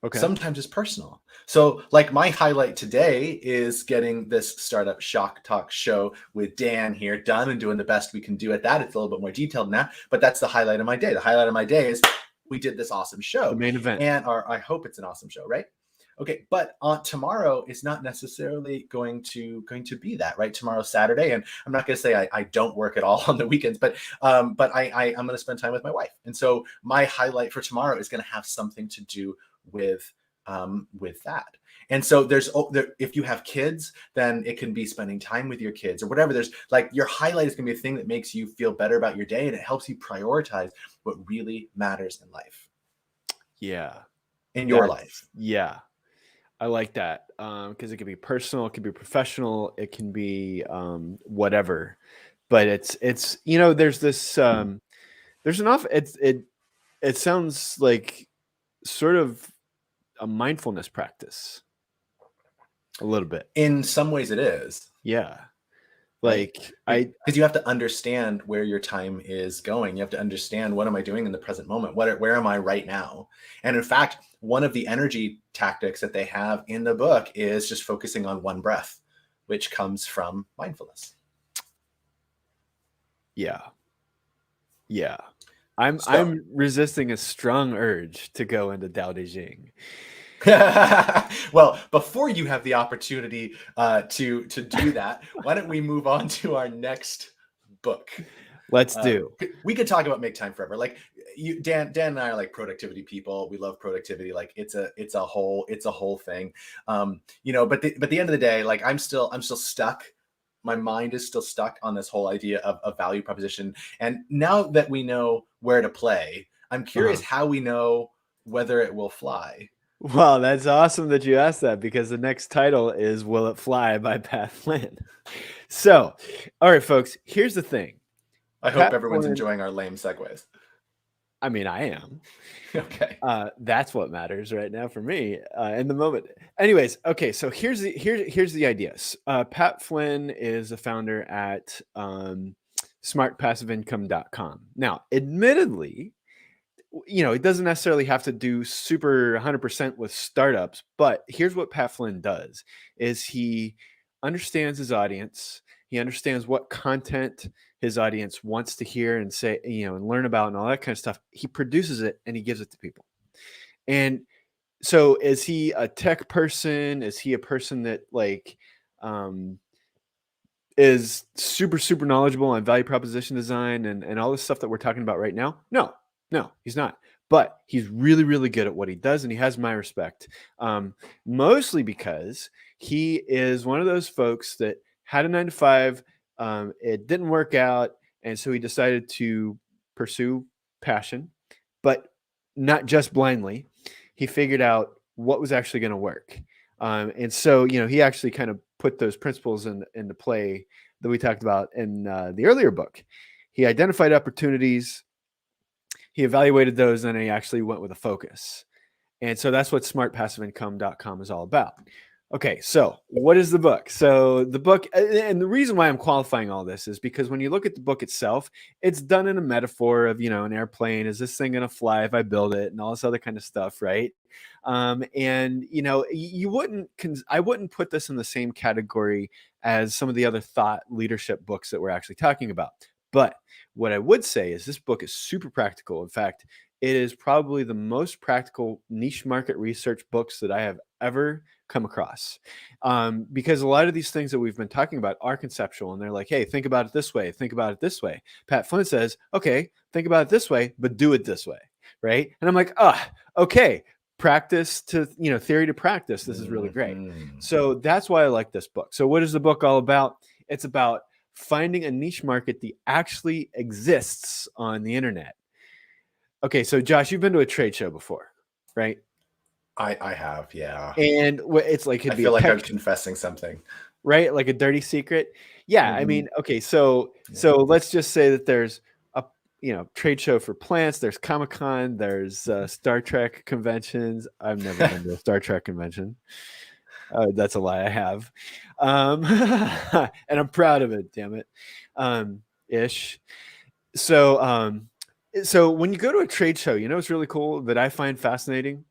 Okay. Sometimes it's personal. So like my highlight today is getting this startup shock talk show with Dan here done and doing the best we can do at that. It's a little bit more detailed than that, but that's the highlight of my day. The highlight of my day is we did this awesome show. The main event. And I hope it's an awesome show, right? Okay, but tomorrow is not necessarily going to be that, right? Tomorrow's Saturday, and I'm not going to say I don't work at all on the weekends, but I'm going to spend time with my wife, and so my highlight for tomorrow is going to have something to do with that. And so if you have kids, then it can be spending time with your kids or whatever. There's like your highlight is going to be a thing that makes you feel better about your day, and it helps you prioritize what really matters in life. Yeah. In your life. Yeah. I like that. Because it could be personal, it could be professional, it can be whatever. But it's there's this there's enough it sounds like sort of a mindfulness practice a little bit. In some ways it is. Yeah. Like because you have to understand where your time is going. You have to understand, what am I doing in the present moment? Where am I right now? And in fact, one of the energy tactics that they have in the book is just focusing on one breath, which comes from mindfulness. Yeah. Yeah. I'm resisting a strong urge to go into Tao Te Ching. Well, before you have the opportunity to do that, why don't we move on to our next book? Let's do. We could talk about Make Time Forever. Like Dan and I are like productivity people. We love productivity. Like it's a whole thing. But at the end of the day, like I'm still stuck. My mind is still stuck on this whole idea of value proposition. And now that we know where to play, I'm curious how we know whether it will fly. Wow, that's awesome that you asked that, because the next title is Will It Fly by Pay Flynn. So, all right, folks, here's the thing. I hope everyone's enjoying our lame segues. I mean, I am. Okay. That's what matters right now for me in the moment. Anyways, okay, so here's the idea. Pay Flynn is the founder at smartpassiveincome.com. Now, admittedly, it doesn't necessarily have to do super 100% with startups, but here's what Pay Flynn does is he understands his audience. He understands what content his audience wants to hear and say, and learn about and all that kind of stuff. He produces it and he gives it to people. And so is he a tech person? Is he a person that is super, super knowledgeable on value proposition design and all this stuff that we're talking about right now? No, he's not. But he's really, really good at what he does, and he has my respect. Mostly because he is one of those folks that had a 9-to-5. It didn't work out, and so he decided to pursue passion, but not just blindly. He figured out what was actually going to work. And so, he actually kind of put those principles into play that we talked about in the earlier book. He identified opportunities. He evaluated those, and he actually went with a focus. And so that's what smartpassiveincome.com is all about. Okay, so what is the book? So the book, and the reason why I'm qualifying all this is because when you look at the book itself, it's done in a metaphor of, an airplane. Is this thing going to fly if I build it? And all this other kind of stuff, right? And, I wouldn't put this in the same category as some of the other thought leadership books that we're actually talking about. But what I would say is this book is super practical. In fact, it is probably the most practical niche market research books that I have ever come across. Because a lot of these things that we've been talking about are conceptual, and they're like, hey, think about it this way. Think about it this way. Pay Flynn says, okay, think about it this way, but do it this way. Right. And I'm like, okay. Practice to, theory to practice. This is really great. So that's why I like this book. So what is the book all about? It's about finding a niche market that actually exists on the internet. Okay, so Josh, you've been to a trade show before, right? I have, yeah. And it's like I feel like I'm confessing something, right? Like a dirty secret. Yeah, I mean, okay, so let's just say that there's a trade show for plants. There's Comic-Con. There's Star Trek conventions. I've never been to a Star Trek convention. That's a lie. I have, and I'm proud of it. Damn it, ish. So, So when you go to a trade show, you know what's really cool that I find fascinating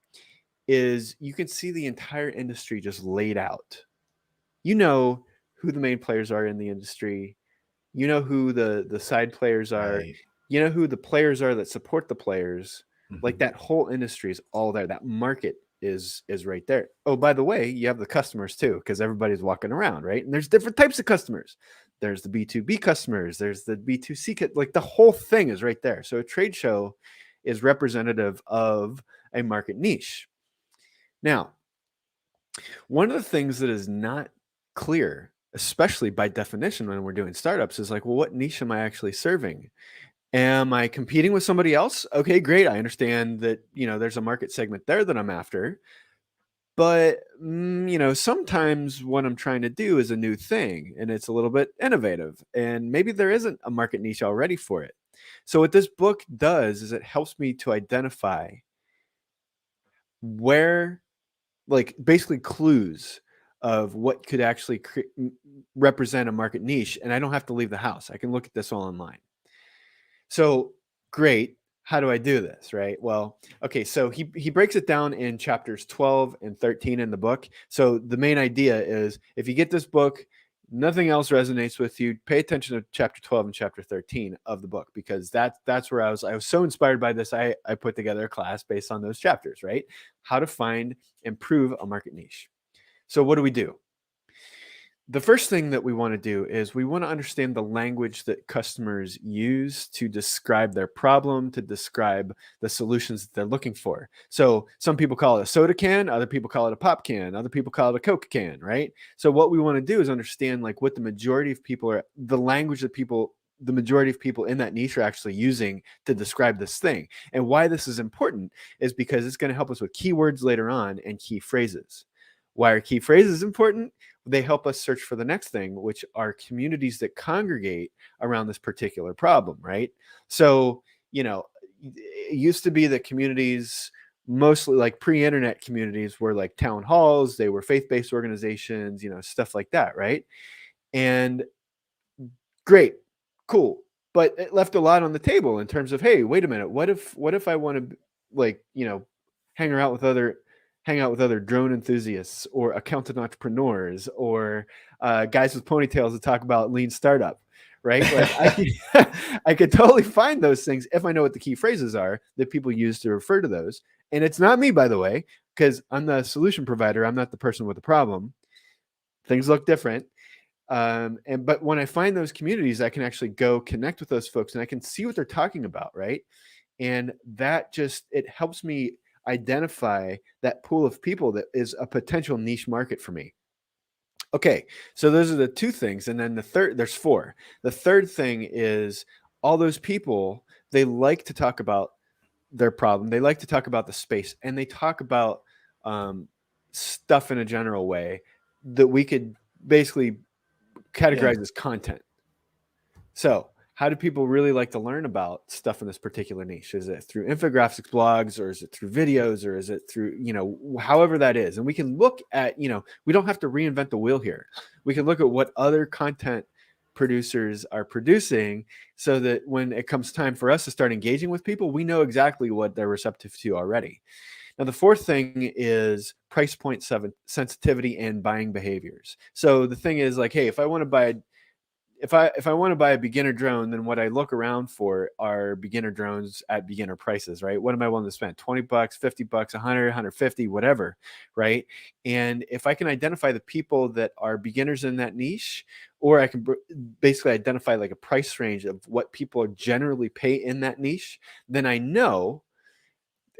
is you can see the entire industry just laid out. You know who the main players are in the industry. You know who the side players are. Right. You know who the players are that support the players. Like Mhm. that whole industry is all there. That market is right there. Oh, by the way, you have the customers too, because everybody's walking around, right? And there's different types of customers. There's the B2B customers. There's the B2C. Like the whole thing is right there. So a trade show is representative of a market niche. Now, one of the things that is not clear, especially by definition when we're doing startups, is like, well, what niche am I actually serving? Am I competing with somebody else? Okay, great. I understand that, there's a market segment there that I'm after. But, sometimes what I'm trying to do is a new thing and it's a little bit innovative. And maybe there isn't a market niche already for it. So, what this book does is it helps me to identify where, like, basically clues of what could actually represent a market niche. And I don't have to leave the house. I can look at this all online. So great. How do I do this? Right. Well, okay. So he breaks it down in chapters 12 and 13 in the book. So the main idea is if you get this book, nothing else resonates with you, pay attention to chapter 12 and chapter 13 of the book, because that's where I was so inspired by this. I put together a class based on those chapters, right? How to find and prove a market niche. So what do we do? The first thing that we want to do is we want to understand the language that customers use to describe their problem, to describe the solutions that they're looking for. So some people call it a soda can, other people call it a pop can, other people call it a Coke can, right? So what we want to do is understand like what the majority of people are, the language that the majority of people in that niche are actually using to describe this thing. And why this is important is because it's going to help us with keywords later on and key phrases. Why are key phrases important? They help us search for the next thing, which are communities that congregate around this particular problem, right? So, it used to be that communities, mostly like pre-internet communities, were like town halls, they were faith-based organizations, stuff like that, right? And great, cool. But it left a lot on the table in terms of, hey, wait a minute, what if I want to like, hang out with other drone enthusiasts or accountant entrepreneurs or guys with ponytails that talk about lean startup, right? Like I could totally find those things if I know what the key phrases are that people use to refer to those. And it's not me, by the way, because I'm the solution provider. I'm not the person with the problem. Things look different. But when I find those communities, I can actually go connect with those folks and I can see what they're talking about, right? And that it helps me identify that pool of people that is a potential niche market for me. Okay, so those are the two things. And then there's four. The third thing is all those people, they like to talk about their problem. They like to talk about the space, and they talk about stuff in a general way that we could basically Yeah. categorized as content. So, how do people really like to learn about stuff in this particular niche? Is it through infographics blogs, or is it through videos, or is it through, however that is? And we can look at, we don't have to reinvent the wheel here. We can look at what other content producers are producing so that when it comes time for us to start engaging with people, we know exactly what they're receptive to already. Now, the fourth thing is price point sensitivity and buying behaviors. So the thing is like, hey, if I want to buy a beginner drone, then what I look around for are beginner drones at beginner prices, right? What am I willing to spend? $20, $50, 100, 150, whatever, right? And if I can identify the people that are beginners in that niche, or I can basically identify like a price range of what people generally pay in that niche, then I know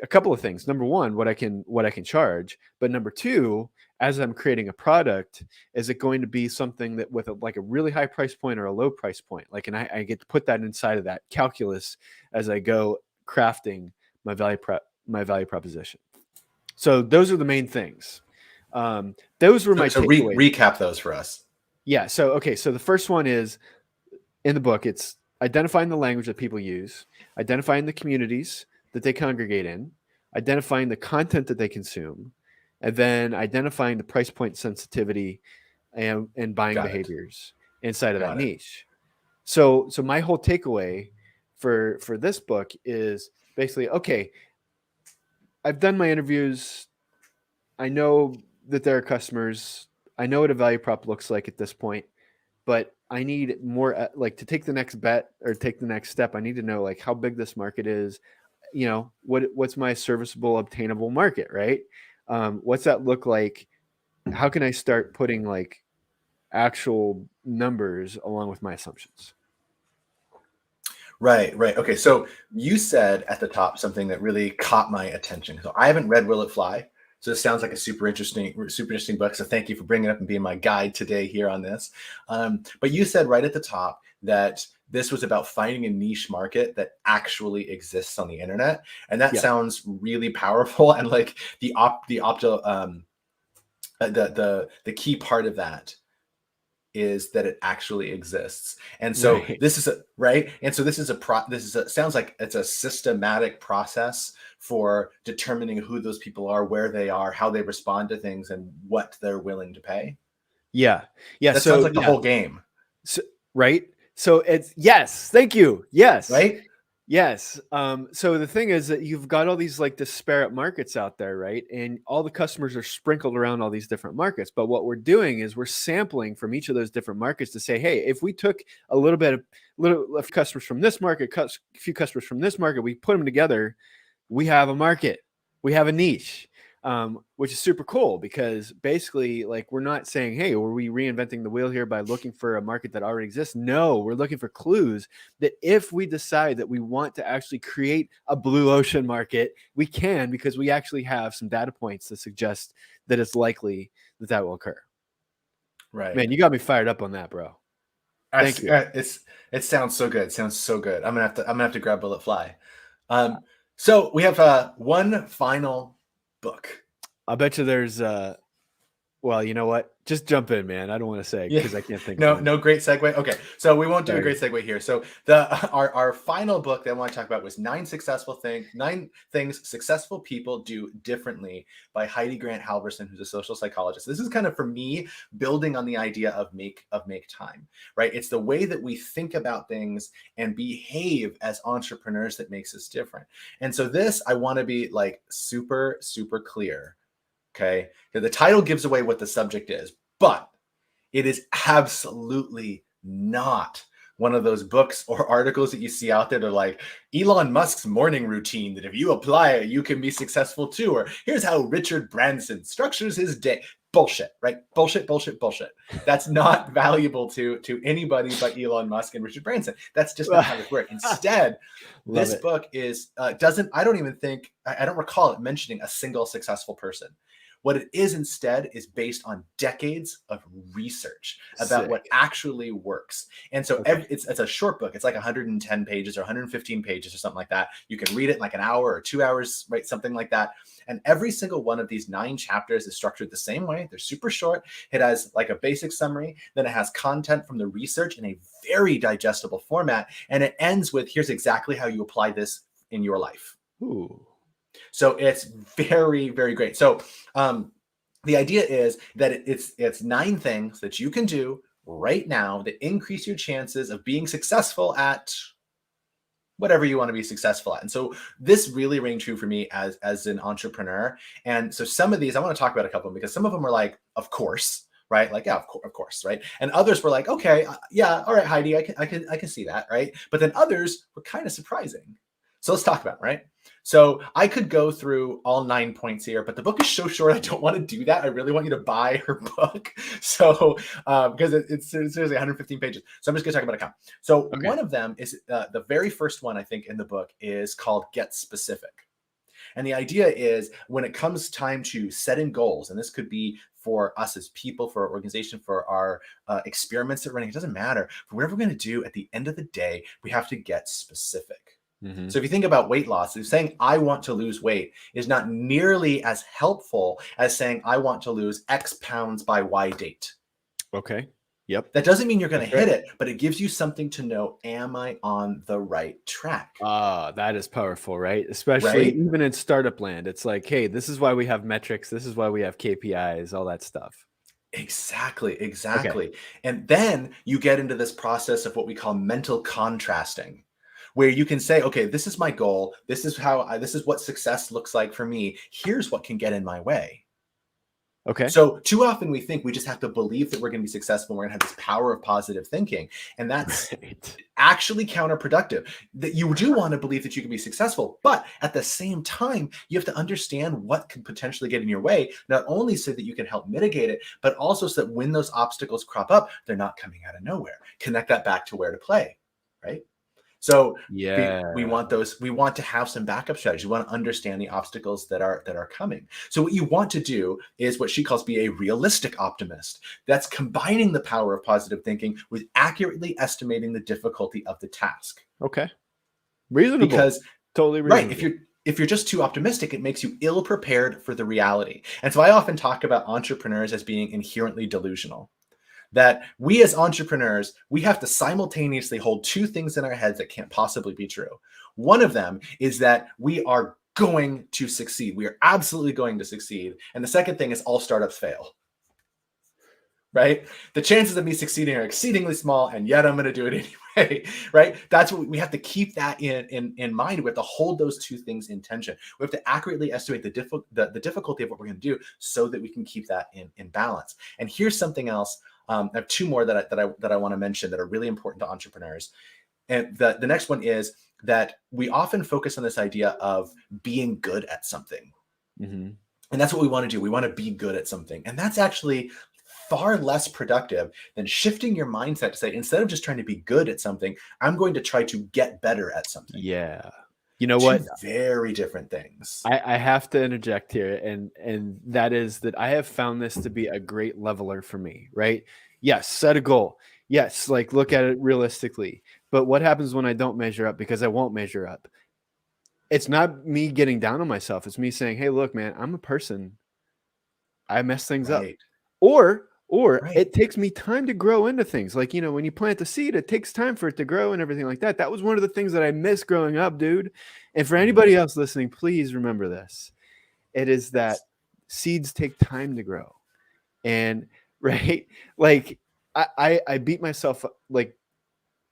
a couple of things. Number one, what I can charge, but number two, as I'm creating a product, is it going to be something that with a really high price point or a low price point? Like, and I get to put that inside of that calculus as I go crafting my value proposition. So those are the main things. Those were my So takeaways. recap those for us. Yeah. So, okay. So the first one is in the book, it's identifying the language that people use, identifying the communities that they congregate in, identifying the content that they consume, and then identifying the price point sensitivity and buying Got it. behaviors inside of that Got it. niche. So my whole takeaway for this book is basically, okay, I've done my interviews. I know that there are customers. I know what a value prop looks like at this point, but I need more like to take the next bet or take the next step. I need to know like how big this market is. You know, what's my serviceable, obtainable market, right? What's that look like? How can I start putting like actual numbers along with my assumptions? Right, right. Okay, so you said at the top something that really caught my attention. So I haven't read Will It Fly? So this sounds like a super interesting book. So thank you for bringing it up and being my guide today here on this. But you said right at the top that this was about finding a niche market that actually exists on the internet, and that sounds really powerful. And like the key part of that is that it actually exists. And so this is a right. And so this is sounds like it's a systematic process for determining who those people are, where they are, how they respond to things, and what they're willing to pay. Yeah. That sounds like the whole game. So, right. So it's yes. Thank you. Yes. Right. Yes. So the thing is that you've got all these like disparate markets out there, right? And all the customers are sprinkled around all these different markets. But what we're doing is we're sampling from each of those different markets to say, hey, if we took a few customers from this market, a few customers from this market, we put them together, we have a market, we have a niche. Which is super cool because basically, like, we're not saying, hey, were we reinventing the wheel here by looking for a market that already exists? No, we're looking for clues that if we decide that we want to actually create a blue ocean market, we can, because we actually have some data points that suggest that it's likely that that will occur. Right. Man, you got me fired up on that, bro. Thank you. It sounds so good. It sounds so good. I'm gonna have to grab Will It Fly. So we have one final book. I bet you there's well, you know what? Just jump in, man. I don't want to say because I can't think. No great segue. Okay, so we won't do a great segue here. So our final book that I want to talk about was Nine Things Successful People Do Differently by Heidi Grant Halvorson, who's a social psychologist. This is kind of, for me, building on the idea of make time, right? It's the way that we think about things and behave as entrepreneurs that makes us different. And so this, I want to be like super, super clear. Okay, the title gives away what the subject is, but it is absolutely not one of those books or articles that you see out there that are like Elon Musk's morning routine, that if you apply it, you can be successful too. Or here's how Richard Branson structures his day. Bullshit, right? Bullshit. That's not valuable to anybody but Elon Musk and Richard Branson. That's just not how this works. Instead, this book is I don't recall it mentioning a single successful person. What it is instead is based on decades of research about what actually works. And so it's a short book. It's like 110 pages or 115 pages or something like that. You can read it in like an hour or 2 hours, right? Something like that. And every single one of these 9 chapters is structured the same way. They're super short. It has like a basic summary. Then it has content from the research in a very digestible format. And it ends with, here's exactly how you apply this in your life. Ooh. So it's very, very great. So the idea is that it's 9 things that you can do right now that increase your chances of being successful at whatever you want to be successful at. And so this really rang true for me as an entrepreneur. And so some of these, I want to talk about a couple of them, because some of them are like, of course, right? Like, yeah, of course, right? And others were like, okay, yeah, all right, Heidi, I can see that, right? But then others were kind of surprising. So let's talk about it, right? So I could go through all 9 points here, but the book is so short, I don't want to do that. I really want you to buy her book. So because it's seriously 115 pages. So I'm just going to talk about a couple. So one of them is the very first one, I think, in the book is called Get Specific. And the idea is, when it comes time to setting goals, and this could be for us as people, for our organization, for our experiments that we're running, it doesn't matter. For whatever we're going to do, at the end of the day, we have to get specific. So if you think about weight loss, saying I want to lose weight is not nearly as helpful as saying I want to lose X pounds by Y date. Okay. Yep. That doesn't mean you're going to hit it, but it gives you something to know, am I on the right track? That is powerful, right? Especially even in startup land. It's like, hey, this is why we have metrics. This is why we have KPIs, all that stuff. Exactly. And then you get into this process of what we call mental contrasting, where you can say, okay, this is my goal. This is this is what success looks like for me. Here's what can get in my way. Okay. So too often we think we just have to believe that we're going to be successful. We're going to have this power of positive thinking. And that's actually counterproductive. That you do want to believe that you can be successful, but at the same time, you have to understand what can potentially get in your way, not only so that you can help mitigate it, but also so that when those obstacles crop up, they're not coming out of nowhere. Connect that back to where to play, right? So we want to have some backup strategies. We want to understand the obstacles that are coming. So what you want to do is what she calls be a realistic optimist. That's combining the power of positive thinking with accurately estimating the difficulty of the task. Okay. Reasonable. Because totally reasonable. Right, if you're just too optimistic, it makes you ill prepared for the reality. And so I often talk about entrepreneurs as being inherently delusional. That we as entrepreneurs, we have to simultaneously hold two things in our heads that can't possibly be true. One of them is that we are going to succeed. We are absolutely going to succeed. And the second thing is all startups fail. Right? The chances of me succeeding are exceedingly small, and yet I'm going to do it anyway. Right? That's what we have to keep that in mind. We have to hold those two things in tension. We have to accurately estimate the difficulty of what we're going to do so that we can keep that in balance. And here's something else. I have two more that I want to mention that are really important to entrepreneurs. And the next one is that we often focus on this idea of being good at something. Mm-hmm. And that's what we want to do. We want to be good at something. And that's actually far less productive than shifting your mindset to say, instead of just trying to be good at something, I'm going to try to get better at something. Yeah. You know what? Very different things. I have to interject here, and that is that I have found this to be a great leveler for me, right? Yes, set a goal. Yes, like look at it realistically. But what happens when I don't measure up? Because I won't measure up. It's not me getting down on myself. It's me saying, hey, look, man, I'm a person. I mess things up. Or it takes me time to grow into things. Like, you know, when you plant the seed, it takes time for it to grow and everything like that. That was one of the things that I missed growing up, dude. And for anybody else listening, please remember this. It is that seeds take time to grow. And right, like I beat myself up,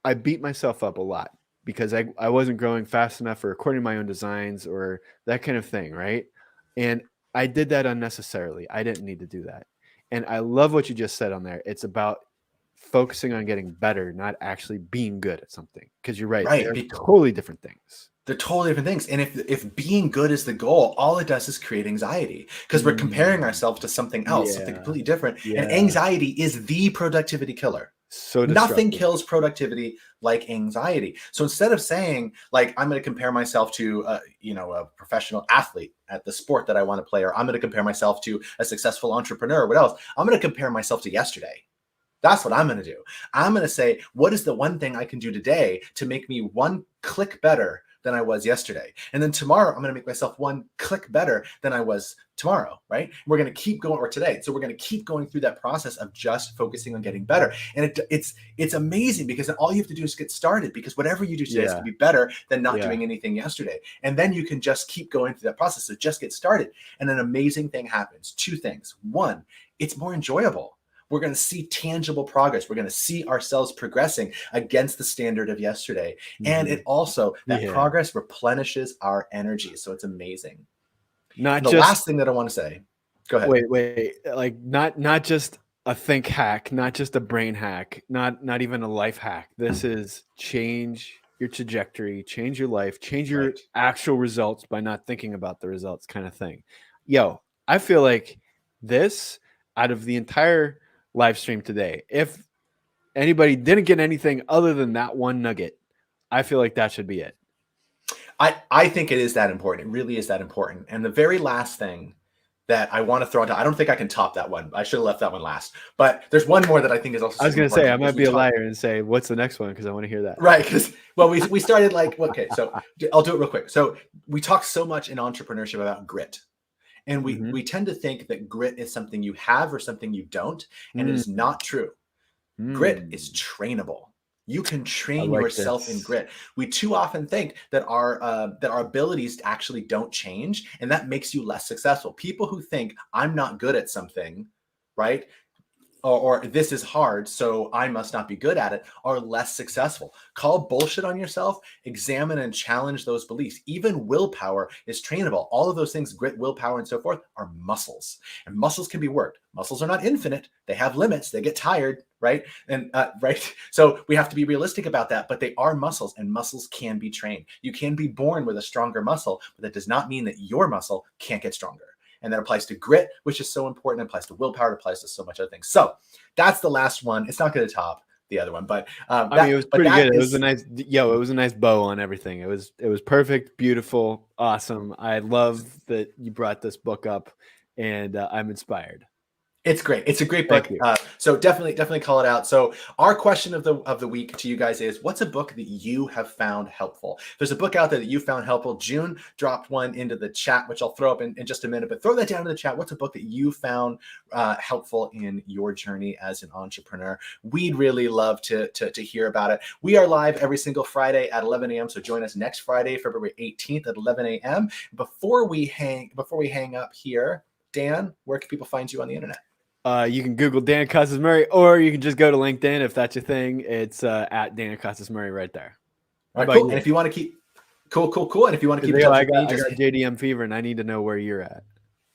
I beat myself up a lot because I wasn't growing fast enough or according to my own designs or that kind of thing, right? And I did that unnecessarily. I didn't need to do that. And I love what you just said on there. It's about focusing on getting better, not actually being good at something. Because you're right. They're totally different things. They're totally different things. And if being good is the goal, all it does is create anxiety because we're comparing ourselves to something else, something completely different. Yeah. And anxiety is the productivity killer. So nothing kills productivity like anxiety. So instead of saying like, I'm going to compare myself to, a professional athlete at the sport that I want to play, or I'm going to compare myself to a successful entrepreneur, or what else? I'm going to compare myself to yesterday. That's what I'm going to do. I'm going to say, what is the one thing I can do today to make me one click better than I was yesterday? And then tomorrow, I'm going to make myself one click better than I was tomorrow, right? We're going to keep going, or today. So we're going to keep going through that process of just focusing on getting better. And it's amazing because then all you have to do is get started, because whatever you do today is going to be better than not doing anything yesterday. And then you can just keep going through that process. So just get started. And an amazing thing happens. Two things. One, it's more enjoyable. We're going to see tangible progress. We're going to see ourselves progressing against the standard of yesterday. Mm-hmm. And it also, that progress replenishes our energy. So it's amazing. Last thing that I want to say, go ahead. Wait. Like not just a think hack, not just a brain hack, not even a life hack. This is change your trajectory, change your life, change your actual results by not thinking about the results kind of thing. Yo, I feel like this, out of the entire live stream today, if anybody didn't get anything other than that one nugget, I feel like that should be it. I think it is that important. It really is that important. And the very last thing that I want to throw into, I don't think I can top that one. I should have left that one last. But there's one more that I think is also. I was going to say, I might be a liar and say, what's the next one? Because I want to hear that. Right. Because, well, we started like, okay, so I'll do it real quick. So we talk so much in entrepreneurship about grit. And we tend to think that grit is something you have or something you don't. And it is not true. Grit is trainable. You can train yourself in grit. We too often think that our abilities actually don't change, and that makes you less successful. People who think I'm not good at something, right? or this is hard, so I must not be good at it, are less successful. Call bullshit on yourself, examine and challenge those beliefs. Even willpower is trainable. All of those things, grit, willpower, and so forth, are muscles. And muscles can be worked. Muscles are not infinite. They have limits. They get tired, right? And right. So we have to be realistic about that, but they are muscles, and muscles can be trained. You can be born with a stronger muscle, but that does not mean that your muscle can't get stronger. And that applies to grit, which is so important. It applies to willpower. It applies to so much other things. So that's the last one. It's not going to top the other one, but I mean, it was pretty good. It was a nice, it was a nice bow on everything. It was perfect, beautiful, awesome. I love that you brought this book up, and I'm inspired. It's great. It's a great book. So definitely call it out. So our question of the week to you guys is, what's a book that you have found helpful? If there's a book out there that you found helpful. June dropped one into the chat, which I'll throw up in just a minute, but throw that down in the chat. What's a book that you found helpful in your journey as an entrepreneur? We'd really love to hear about it. We are live every single Friday at 11 a.m. So join us next Friday, February 18th at 11 a.m. Before we hang up here, Dan, where can people find you on the internet? You can Google Dan Costas Murray, or you can just go to LinkedIn if that's your thing. It's at Dan Costas Murray right there. All right, cool. And if you want to keep cool. And if you want to keep in touch with me, I got JDM fever, and I need to know where you're at.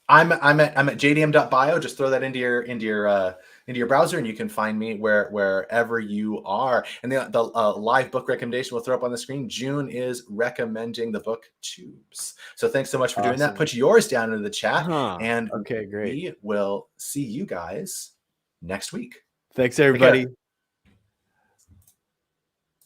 I'm at jdm.bio. Just throw that into your browser, and you can find me wherever you are. And the live book recommendation we'll throw up on the screen. June is recommending the book Tubes. So thanks so much for doing that. Put yours down in the chat, and okay, great. We will see you guys next week. Thanks, everybody.